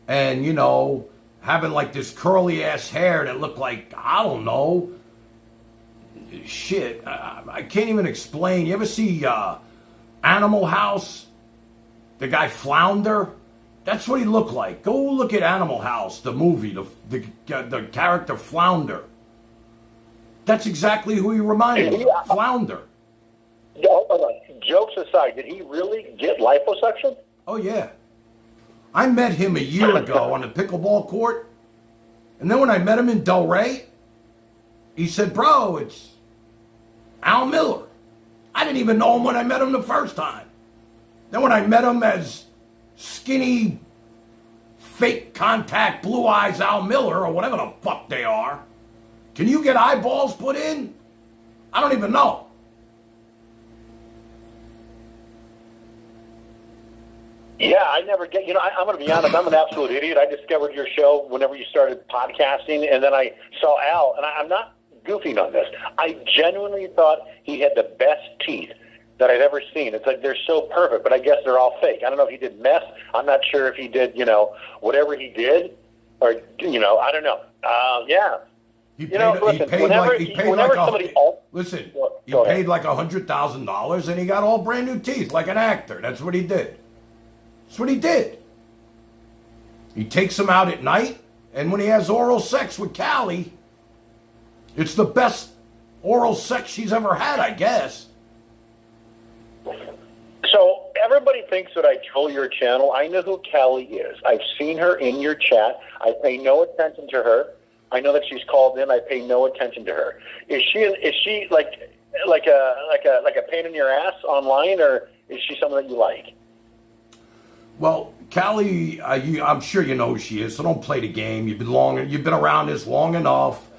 and having like this curly ass hair that looked like, I don't know, shit. I can't even explain. You ever see Animal House? The guy Flounder. That's what he looked like. Go look at Animal House, the movie, the character Flounder. That's exactly who he reminded me of, Flounder. Jokes aside, did he really get liposuction? Oh, yeah. I met him a year ago on the pickleball court. And then when I met him in Delray, he said, bro, it's Al Miller. I didn't even know him when I met him the first time. Then when I met him as skinny, fake contact, blue eyes Al Miller, or whatever the fuck they are, can you get eyeballs put in? I don't even know. Yeah, I never get, I'm going to be honest, I'm an absolute idiot. I discovered your show whenever you started podcasting, and then I saw Al, and I'm not goofing on this. I genuinely thought he had the best teeth that I'd ever seen. It's like they're so perfect, but I guess they're all fake. I don't know if he did meth. I'm not sure if he did, whatever he did, or, I don't know. Yeah. He paid like $100,000 and he got all brand new teeth like an actor. That's what he did. That's what he did. He takes them out at night, and when he has oral sex with Callie, it's the best oral sex she's ever had, I guess. So everybody thinks that I troll your channel. I know who Callie is. I've seen her in your chat. I pay no attention to her. I know that she's called in. I pay no attention to her. Is she like a pain in your ass online, or is she someone that you like? Well, Callie, I'm sure you know who she is, so don't play the game. You've been around this long enough.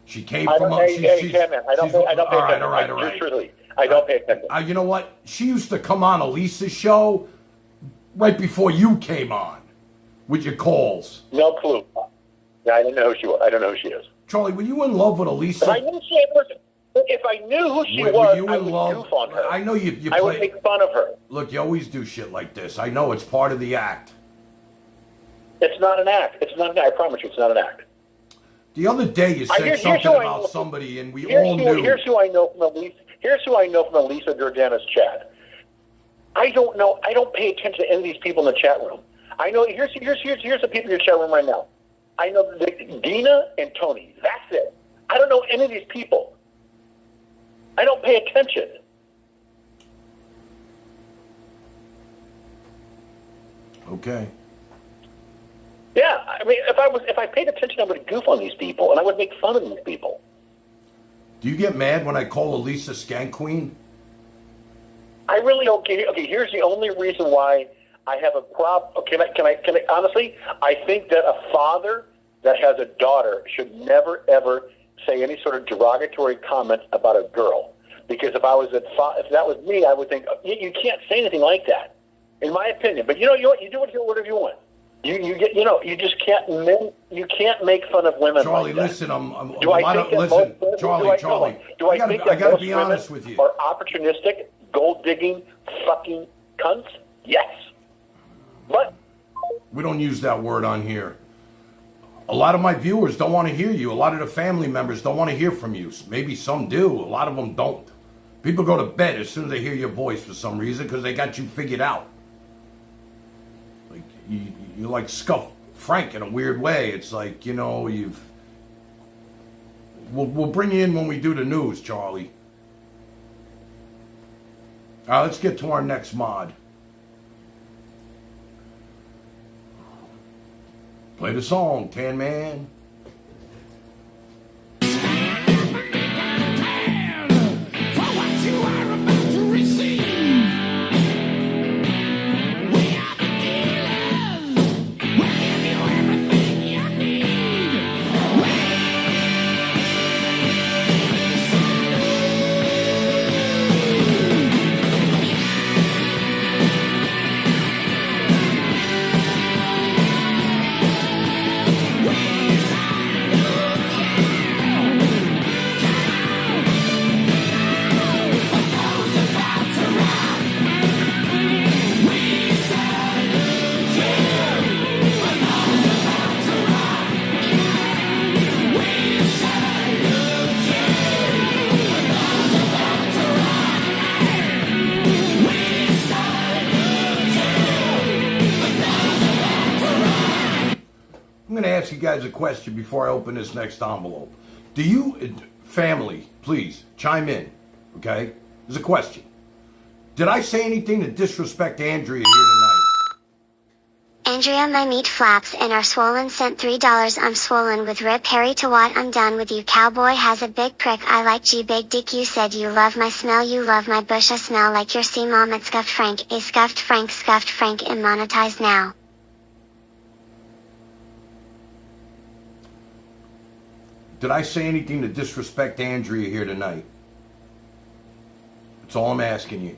She came from. I don't pay attention. All right. Truthfully, I don't pay attention. You know what? She used to come on Elisa's show right before you came on with your calls. No clue. Yeah, I didn't know who she was. I don't know who she is. Charlie, were you in love with Elisa? If I knew who she was, I would goof on her. I know you. I would make fun of her. Look, you always do shit like this. I know it's part of the act. It's not an act. It's not an act. I promise you, it's not an act. The other day you said something about somebody, and we all knew. Here's who I know from Elisa. Here's who I know from Elisa Jordana's chat. I don't know. I don't pay attention to any of these people in the chat room. I know. Here's the people in the chat room right now. I know Dina and Tony. That's it. I don't know any of these people. I don't pay attention. Okay. Yeah, I mean, if I paid attention, I would goof on these people, and I would make fun of these people. Do you get mad when I call Elisa Skank Queen? I really don't. Okay, here's the only reason why I have a problem. Can I honestly? I think that a father that has a daughter should never ever say any sort of derogatory comment about a girl. Because if that was me, I would think you can't say anything like that, in my opinion. But you do whatever you want. You just can't make fun of women. Charlie, like that. listen, Charlie. Do I think that I gotta most be women honest with you. are opportunistic, gold digging, fucking cunts? Yes. But we don't use that word on here. A lot of my viewers don't want to hear you. A lot of the family members don't want to hear from you. Maybe some do. A lot of them don't. People go to bed as soon as they hear your voice for some reason because they got you figured out. Like you like scuff Frank in a weird way. It's like, we'll bring you in when we do the news, Charlie. All right, let's get to our next mod. Play the song, Tan Man. I'm going to ask you guys a question before I open this next envelope. Do you, family, please, chime in, okay? There's a question. Did I say anything to disrespect Andrea here tonight? Andrea, my meat flaps and are swollen, sent $3. I'm swollen with rip Harry to what? I'm done with you. Cowboy has a big prick. I like G big dick. You said you love my smell. You love my bush. I smell like your sea mom at Scuffed Frank. A Scuffed Frank and monetized now. Did I say anything to disrespect Andrea here tonight? That's all I'm asking you.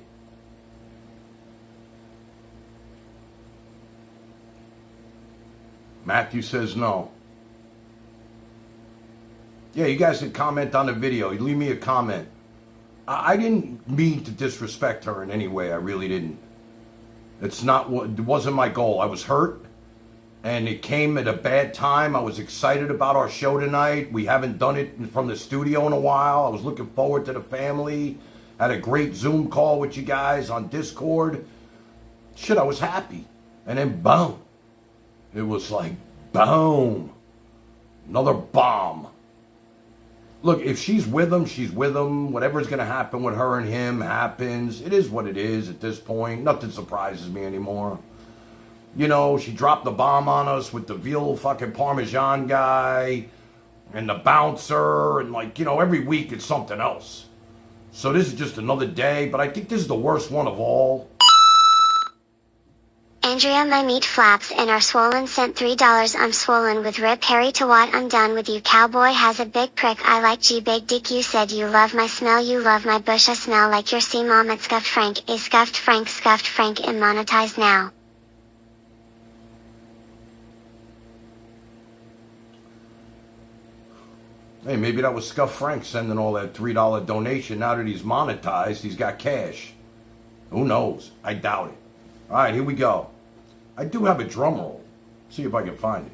Matthew says no. Yeah, you guys can comment on the video. You leave me a comment. I didn't mean to disrespect her in any way. I really didn't. It wasn't my goal. I was hurt. And it came at a bad time. I was excited about our show tonight. We haven't done it from the studio in a while. I was looking forward to the family. Had a great Zoom call with you guys on Discord. Shit, I was happy. And then boom. It was like, boom. Another bomb. Look, if she's with him, she's with him. Whatever's going to happen with her and him happens. It is what it is at this point. Nothing surprises me anymore. She dropped the bomb on us with the veal fucking Parmesan guy and the bouncer and every week it's something else. So this is just another day, but I think this is the worst one of all. Andrea, my meat flaps and are swollen, sent $3. I'm swollen with rip Harry to what? I'm done with you. Cowboy has a big prick. I like G big dick. You said you love my smell. You love my bush. I smell like your sea mom at Scuffed Frank. A Scuffed Frank and monetized now. Hey, maybe that was Scuff Frank sending all that $3 donation. Now that he's monetized, he's got cash. Who knows? I doubt it. All right, here we go. I do have a drum roll. See if I can find it.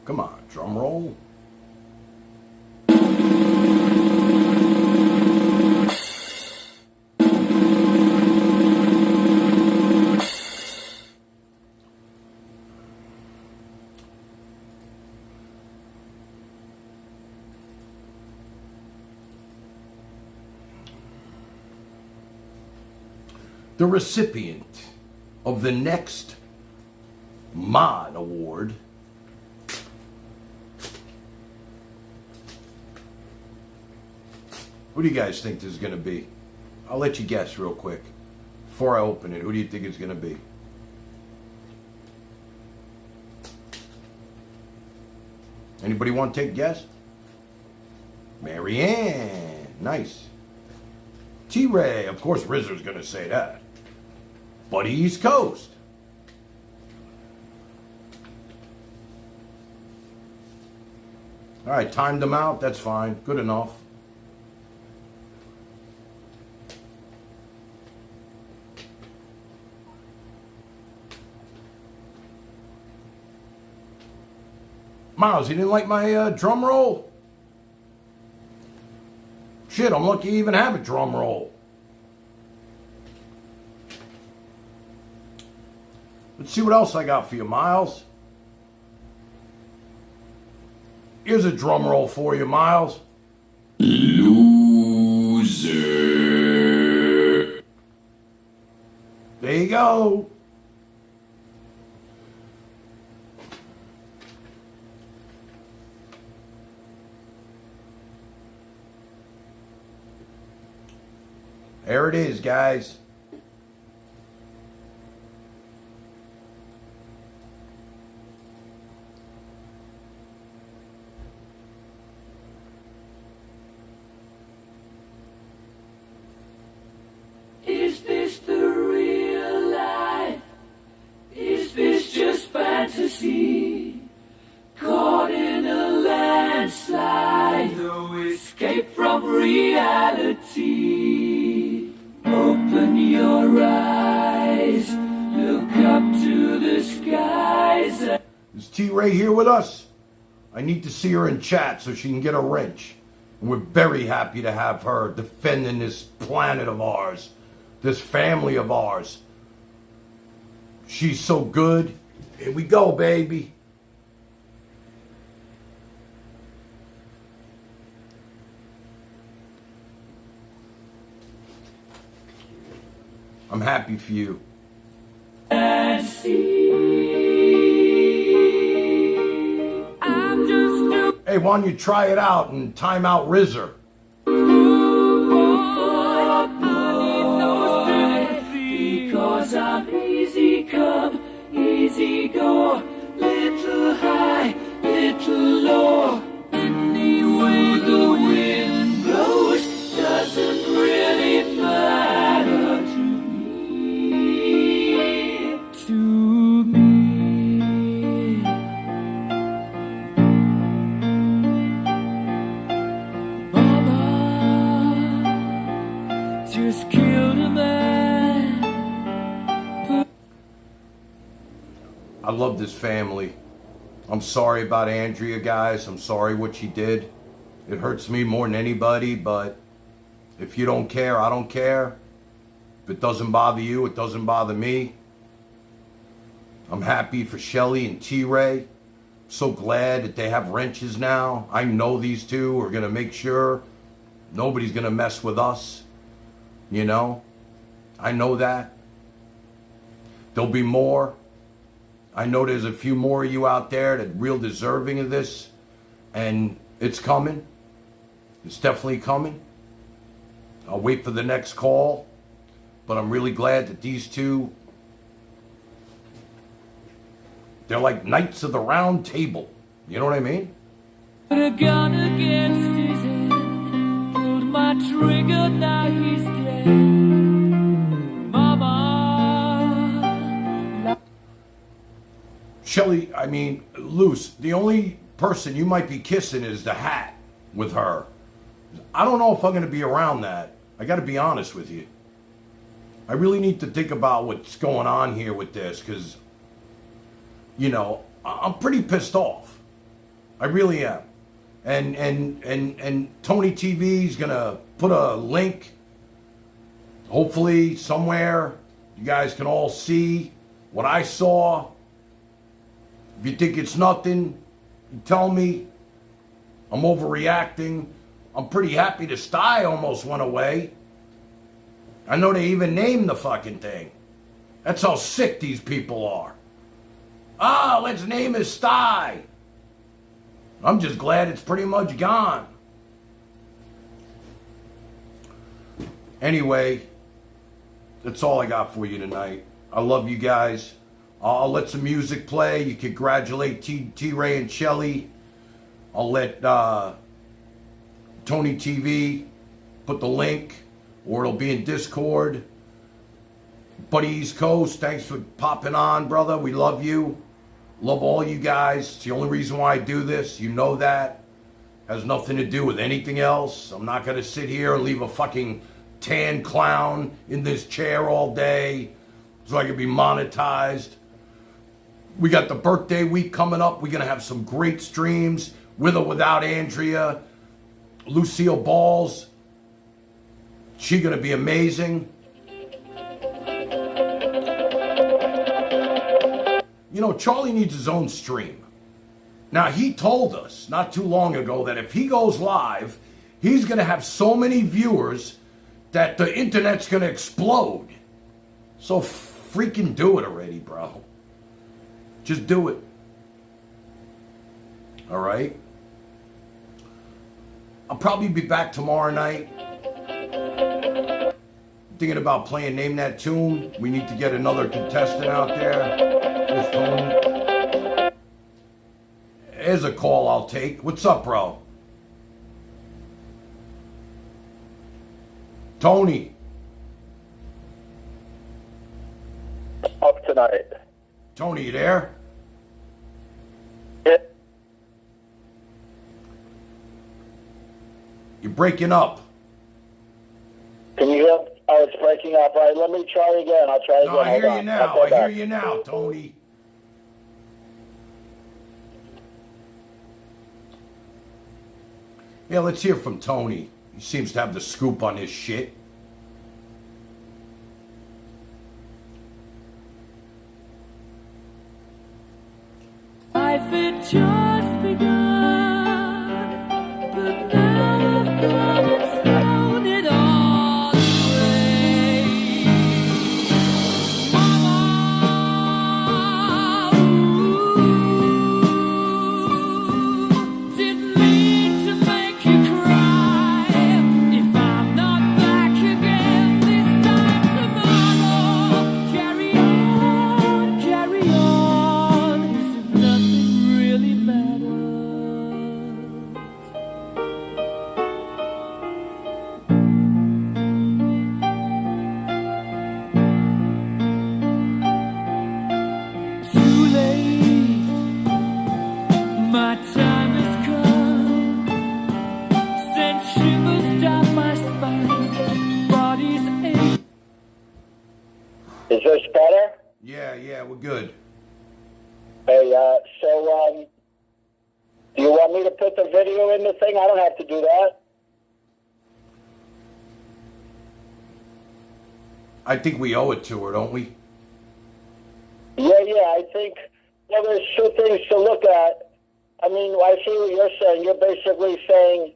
Come on, drum roll. The recipient of the next Mod Award who do you guys think this is going to be? I'll let you guess real quick before I open it. Who do you think it's going to be? Anybody want to take a guess? Marianne. Nice. T-Ray. Of course RZA's going to say that. Buddy East Coast. All right, timed them out. That's fine. Good enough. Miles, you didn't like my drum roll? Shit, I'm lucky you even have a drum roll. Let's see what else I got for you, Miles. Here's a drum roll for you, Miles. Loser. There you go. There it is, guys. Is this the real life? Is this just fantasy? Caught in a landslide, no escape from reality. Open your eyes, look up to the skies. Is T-Ray here with us? I need to see her in chat so she can get a wrench. And we're very happy to have her defending this planet of ours, this family of ours. She's so good. Here we go, baby. I'm happy for you. And see, I'm just Hey, why don't you try it out and time out RZA? because I'm easy come, easy go, little high, little low. Any way the wind blows doesn't really matter to me. To me. Mama just killed a man. I love this family. I'm sorry about Andrea, guys. I'm sorry what she did. It hurts me more than anybody, but if you don't care, I don't care. If it doesn't bother you, it doesn't bother me. I'm happy for Shelly and T-Ray. So glad that they have wrenches now. I know these two are going to make sure nobody's going to mess with us. You know? I know that. There'll be more. I know there's a few more of you out there that are real deserving of this. And it's coming. It's definitely coming. I'll wait for the next call. But I'm really glad that these two, they're like knights of the round table. You know what I mean? Put a gun against his head, pulled my trigger, now he's dead. Mama. Shelly, I mean, Luce, the only person you might be kissing is the hat with her. I don't know if I'm going to be around that. I got to be honest with you. I really need to think about what's going on here with this because, you know, I'm pretty pissed off. I really am. And Tony TV is going to put a link, hopefully somewhere. You guys can all see what I saw. If you think it's nothing, you tell me. I'm overreacting. I'm pretty happy the sty almost went away. I know they even named the fucking thing. That's how sick these people are. Ah, let's name his sty. I'm just glad it's pretty much gone. Anyway, that's all I got for you tonight. I love you guys. I'll let some music play. You congratulate T-Ray and Shelly. I'll let Tony TV put the link, or it'll be in Discord. Buddy East Coast, thanks for popping on, brother. We love you. Love all you guys. It's the only reason why I do this. You know that. Has nothing to do with anything else. I'm not going to sit here and leave a fucking tan clown in this chair all day so I can be monetized. We got the birthday week coming up. We're going to have some great streams with or without Andrea. Lucille Balls. She's going to be amazing. You know, Charlie needs his own stream. Now, he told us not too long ago that if he goes live, he's going to have so many viewers that the internet's going to explode. So freaking do it already, bro. Just do it. All right? I'll probably be back tomorrow night. Thinking about playing Name That Tune. We need to get another contestant out there. There's Tony. Here's a call I'll take. What's up, bro? Tony. Up tonight. Tony, you there? Yeah. You're breaking up. Can you hear? Oh, it's breaking up. All right, let me try again. I'll try again. No, I hear Hold you on. now. I'll I go hear back. you now, Tony. Yeah, let's hear from Tony. He seems to have the scoop on this shit. Life had just begun, but now I've gone and thrown it all away. Mama, ooh, didn't mean to make you cry. If I'm not back again this time tomorrow, carry on, carry on. As if nothing really matters. Too late, my time has come. Sent shivers down my spine. Body's ache. Is this better? Yeah, we're good. Hey, do you want me to put the video in the thing? I don't have to do that. I think we owe it to her, don't we? Yeah, I think, well, there's two things to look at. I mean, I see what you're saying. You're basically saying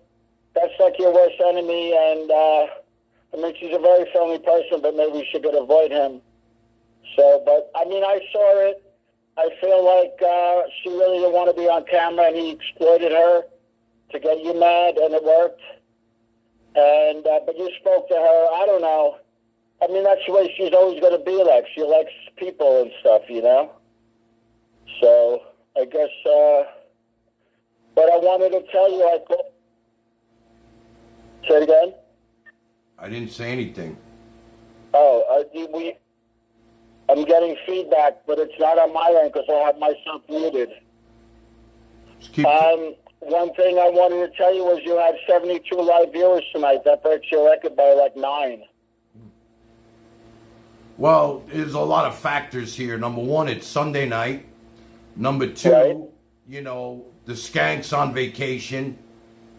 that's like your worst enemy, and, I mean, she's a very friendly person, but maybe we should avoid him. So, but, I mean, I saw it. I feel like she really didn't want to be on camera, and he exploited her. to get you mad, and it worked. And but you spoke to her. I don't know. I mean, that's the way she's always going to be like. She likes people and stuff, you know? So, I guess, but I wanted to tell you, say it again? I didn't say anything. Oh, I'm getting feedback, but it's not on my end because I have myself muted. One thing I wanted to tell you was you had 72 live viewers tonight. That breaks your record by like 9. Well, there's a lot of factors here. Number one, it's Sunday night. Number two, you know, the skank's on vacation.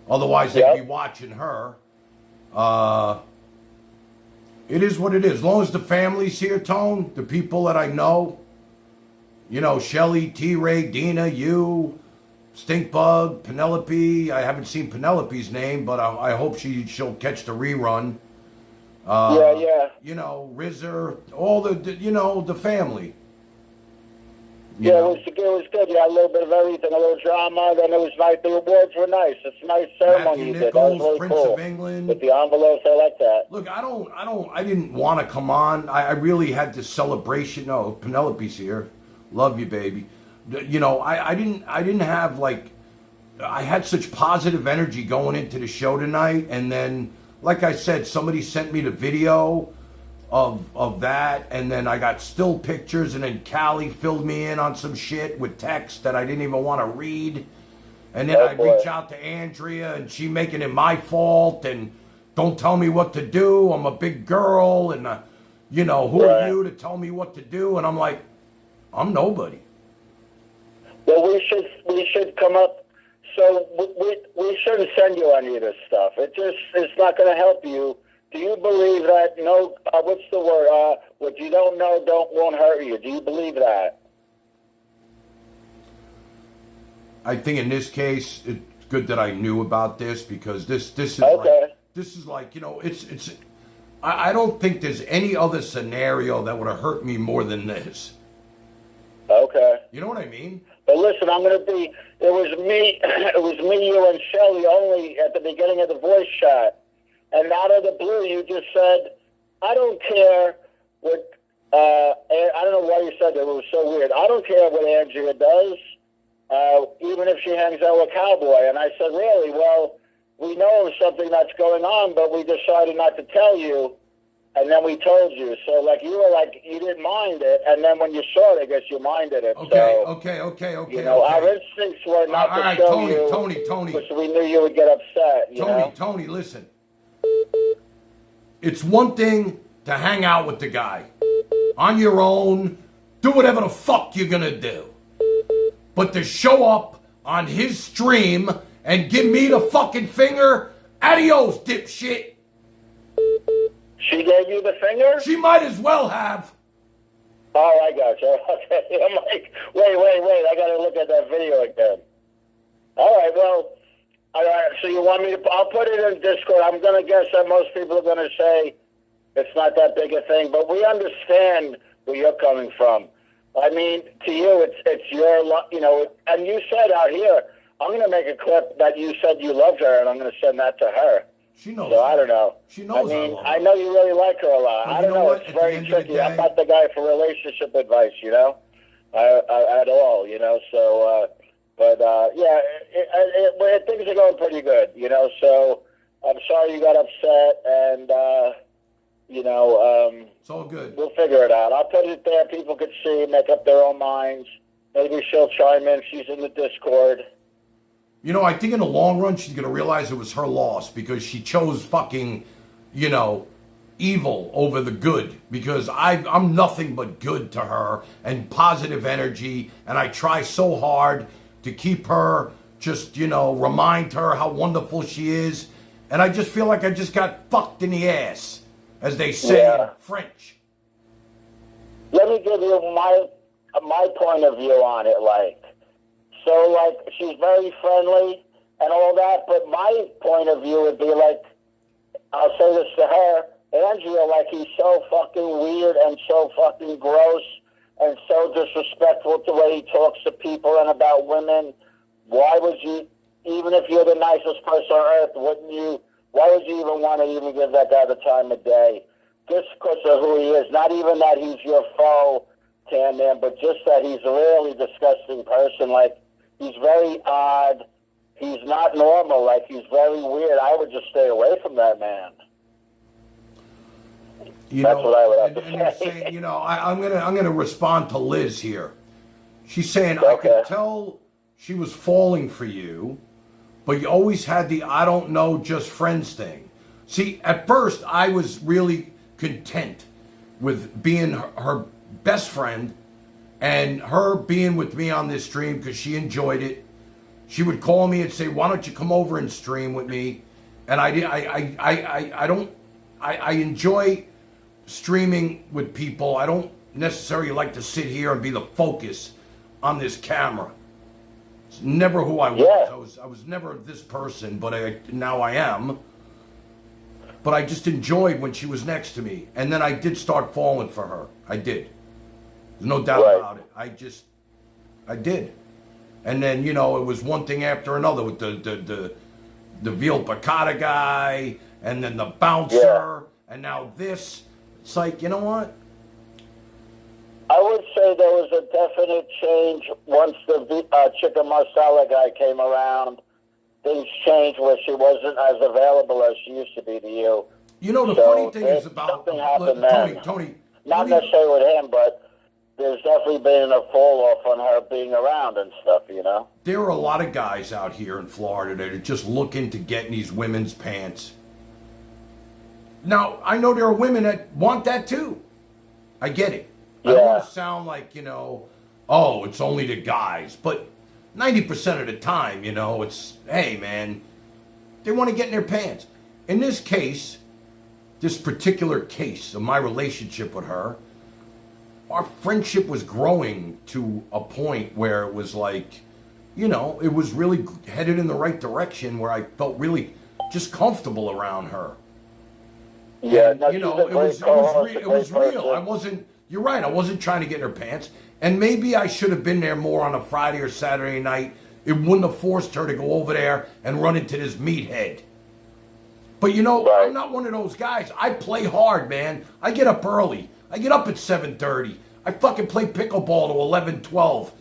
Otherwise, they'd be watching her. It is what it is. As long as the family's here, Tone, the people that I know, you know, Shelly, T-Ray, Dina, you, Stinkbug, Penelope. I haven't seen Penelope's name, but I hope she'll catch the rerun. You know, Rizzer, all the family. It was good. You had a little bit of everything, a little drama. Then it was nice. The awards were nice. It's a nice ceremony you did. That was really Prince cool. of England. With the envelopes, I like that. Look, I didn't want to come on. I really had this celebration. No, Penelope's here. Love you, baby. You know, I didn't have like, I had such positive energy going into the show tonight, and then, like I said, somebody sent me the video of that, and then I got still pictures, and then Callie filled me in on some shit with text that I didn't even want to read, and then I reach out to Andrea, and she making it my fault, and don't tell me what to do, I'm a big girl, and you know, who are you to tell me what to do? And I'm like, I'm nobody. Well, we should come up, so we shouldn't send you any of this stuff. It's not going to help you. Do you believe that what's the word? What you don't know won't hurt you. Do you believe that? I think in this case, it's good that I knew about this, because this is like, you know, it's. I don't think there's any other scenario that would have hurt me more than this. Okay. You know what I mean? But listen, it was me, you, and Shelly only at the beginning of the voice chat. And out of the blue, you just said, I don't care what, I don't know why you said that. It was so weird. I don't care what Andrea does, even if she hangs out with Cowboy. And I said, really? Well, we know of something that's going on, but we decided not to tell you. And then we told you. So, like, you were like, you didn't mind it. And then when you saw it, I guess you minded it. Okay. You know, our instincts were not to show you. Tony. Because we knew you would get upset. Tony, listen. It's one thing to hang out with the guy. On your own. Do whatever the fuck you're gonna do. But to show up on his stream and give me the fucking finger, adios, dipshit. She gave you the finger? She might as well have. Oh, I got you. Okay. I'm like, wait. I got to look at that video again. All right, well, all right, so you want me to, I'll put it in Discord. I'm going to guess that most people are going to say it's not that big a thing, but we understand where you're coming from. I mean, to you, it's your, you know, and you said out here, I'm going to make a clip that you said you loved her, and I'm going to send that to her. She knows. So I don't know. She knows. I mean, I know you really like her a lot. But I don't know. It's very tricky. I'm not the guy for relationship advice, you know, at all, you know. So, yeah, things are going pretty good, you know. So I'm sorry you got upset, and you know, it's all good. We'll figure it out. I'll put it there. People can see, make up their own minds. Maybe she'll chime in. She's in the Discord. You know, I think in the long run, she's going to realize it was her loss because she chose fucking, you know, evil over the good. Because I'm nothing but good to her and positive energy. And I try so hard to keep her, just, you know, remind her how wonderful she is. And I just feel like I just got fucked in the ass, as they say in French. Let me give you my point of view on it, like. So, like, she's very friendly and all that, but my point of view would be, like, I'll say this to her, Andrea, like, he's so fucking weird and so fucking gross and so disrespectful to the way he talks to people and about women. Why would you even if you're the nicest person on earth, wouldn't you? Why would you even want to even give that guy the time of day? Just because of who he is. Not even that he's your foe, Tan Man, but just that he's a really disgusting person. Like, he's very odd. He's not normal. Like, he's very weird. I would just stay away from that man. That's what I would have to you're say. saying, I'm gonna respond to Liz here. She's saying I could tell she was falling for you, but you always had the I don't know, just friends thing. See, at first I was really content with being her best friend and her being with me on this stream because she enjoyed it. She would call me and say, "Why don't you come over and stream with me?" And I enjoy streaming with people. I don't necessarily like to sit here and be the focus on this camera. It's never who I was. I was never this person, but now I am. But I just enjoyed when she was next to me. And then I did start falling for her. I did. There's no doubt about it. I did. And then, it was one thing after another with the veal piccata guy, and then the bouncer, and now this. It's like, you know what? I would say there was a definite change once the chicken marsala guy came around. Things changed where she wasn't as available as she used to be to you. The funny thing is about Tony. Not necessarily with him, but there's definitely been a fall off on her being around and stuff. There are a lot of guys out here in Florida that are just looking to get in these women's pants. Now, I know there are women that want that too. I get it. I don't want to sound like, oh, it's only the guys. But 90% of the time, it's, hey, man, they want to get in their pants. In this case, this particular case of my relationship with her, our friendship was growing to a point where it was like, it was really headed in the right direction where I felt really just comfortable around her. Yeah, and, it was real. I wasn't, you're right, I wasn't trying to get in her pants. And maybe I should have been there more on a Friday or Saturday night. It wouldn't have forced her to go over there and run into this meathead. But I'm not one of those guys. I play hard, man. I get up early. I get up at 7:30. I fucking play pickleball to 11, 12.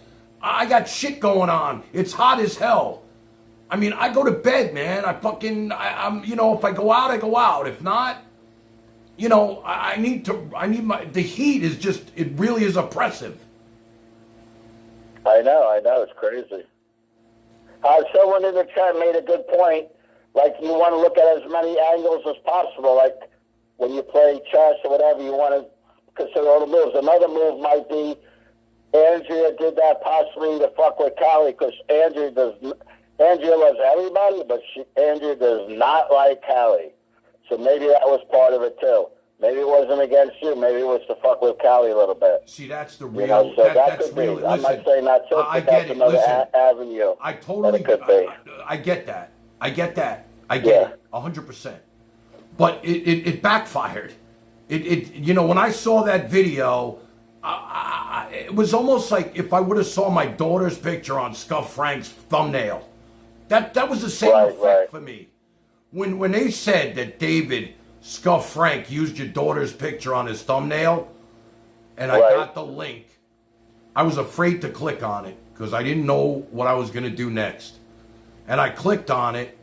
I got shit going on. It's hot as hell. I mean, I go to bed, man. I'm if I go out, I go out. If not, the heat is just, it really is oppressive. I know, it's crazy. Someone in the chat made a good point. Like, you want to look at as many angles as possible. Like, when you play chess or whatever, you want to consider all the moves. Another move might be Andrea did that possibly to fuck with Callie, because Andrea loves everybody, but Andrea does not like Callie. So maybe that was part of it too. Maybe it wasn't against you. Maybe it was to fuck with Callie a little bit. See, that's the real. That could be. Listen, I'm not saying not to, but that's another avenue. I totally could be. I get that. I get it 100%. But it backfired. When I saw that video, it was almost like if I would have saw my daughter's picture on Scuff Frank's thumbnail. That was the same effect for me. When they said that David Scuff Frank used your daughter's picture on his thumbnail, and I got the link, I was afraid to click on it because I didn't know what I was going to do next. And I clicked on it,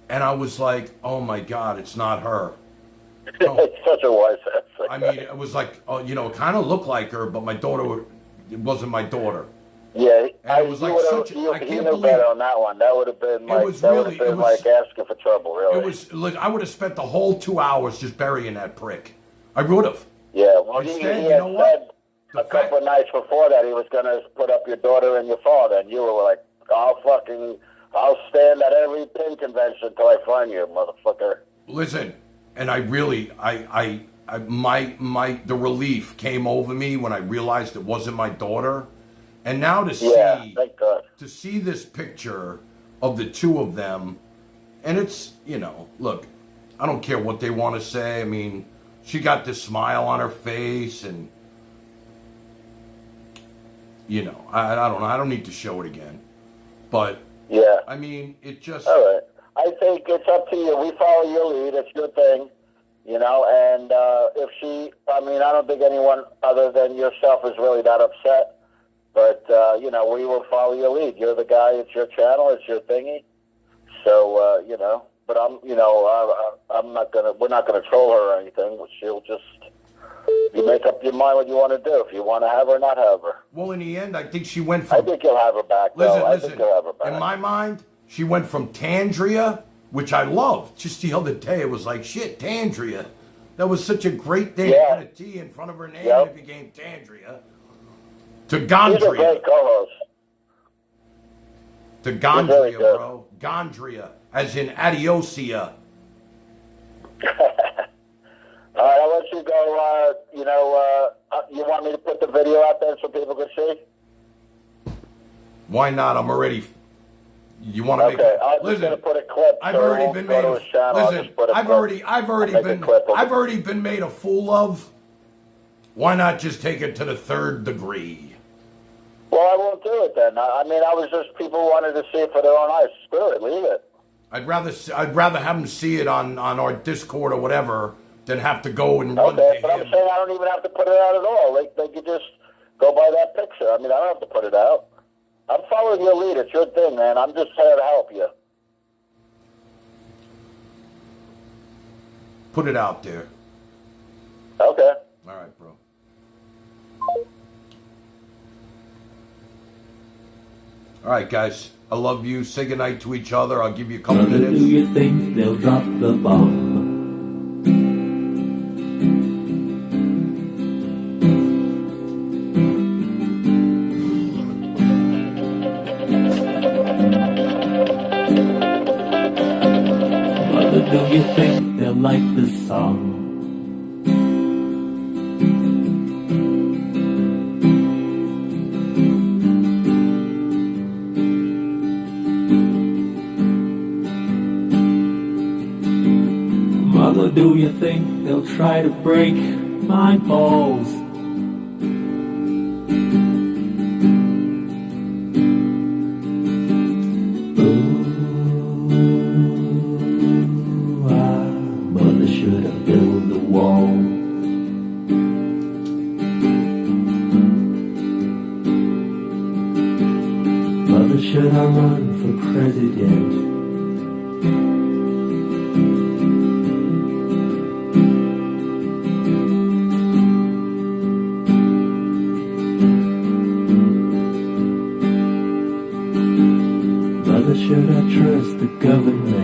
and I was like, oh my God, it's not her. It's such a wise answer. I mean, it was like, it kind of looked like her, but it wasn't my daughter. Yeah, and it was like such. I can't believe better on that one. That would have been like like asking for trouble. Really, it was. Like, I would have spent the whole 2 hours just burying that prick. I would have. Yeah, well, instead, he had said a couple of nights before that he was going to put up your daughter and your father, and you were like, I'll stand at every pin convention until I find you, motherfucker. Listen, and I really, the relief came over me when I realized it wasn't my daughter. And now to see this picture of the two of them, and it's, look, I don't care what they want to say. I mean, she got this smile on her face, and, I don't know. I don't need to show it again. But Yeah. I mean, it just... All right. I think it's up to you. We follow your lead. It's your thing, you know, and if she, I mean, I don't think anyone other than yourself is really that upset, but, you know, we will follow your lead. You're the guy. It's your channel. It's your thingy. So, you know, but I'm not going to, we're not going to troll her or anything. She'll just, you make up your mind what you want to do. If you want to have her or not have her. Well, in the end, I think she went from... I think you'll have her back, though. I think you'll have her back. In my mind, she went from Tandria, which I loved. Just the other day, it was like, shit, Tandria. That was such a great thing. Yeah. Put a T in front of her name and it became Tandria. To Gondria. She's a great co-host. To Gondria, bro. Gondria, as in Adiosia. All right, I'll let you go. You know, you want me to put the video out there so people can see? Why not? I'm already... You want to make? I'm just gonna put a clip. I've already been made. I've already been made a fool of. Why not just take it to the third degree? Well, I won't do it then. I mean, I was just people wanted to see it for their own eyes. Screw it, leave it. I'd rather have them see it on our Discord or whatever than have to go and run to but him. I'm saying I don't even have to put it out at all. They could just go by that picture. I mean, I don't have to put it out. I'm following your lead. It's your thing, man. I'm just here to help you. Put it out there. Okay. All right, bro. All right, guys. I love you. Say goodnight to each other. I'll give you a couple minutes. Do you think they'll drop the bomb? Do you think they'll like this song? Mother, do you think they'll try to break my balls? Should I run for president? Mother, should I trust the government?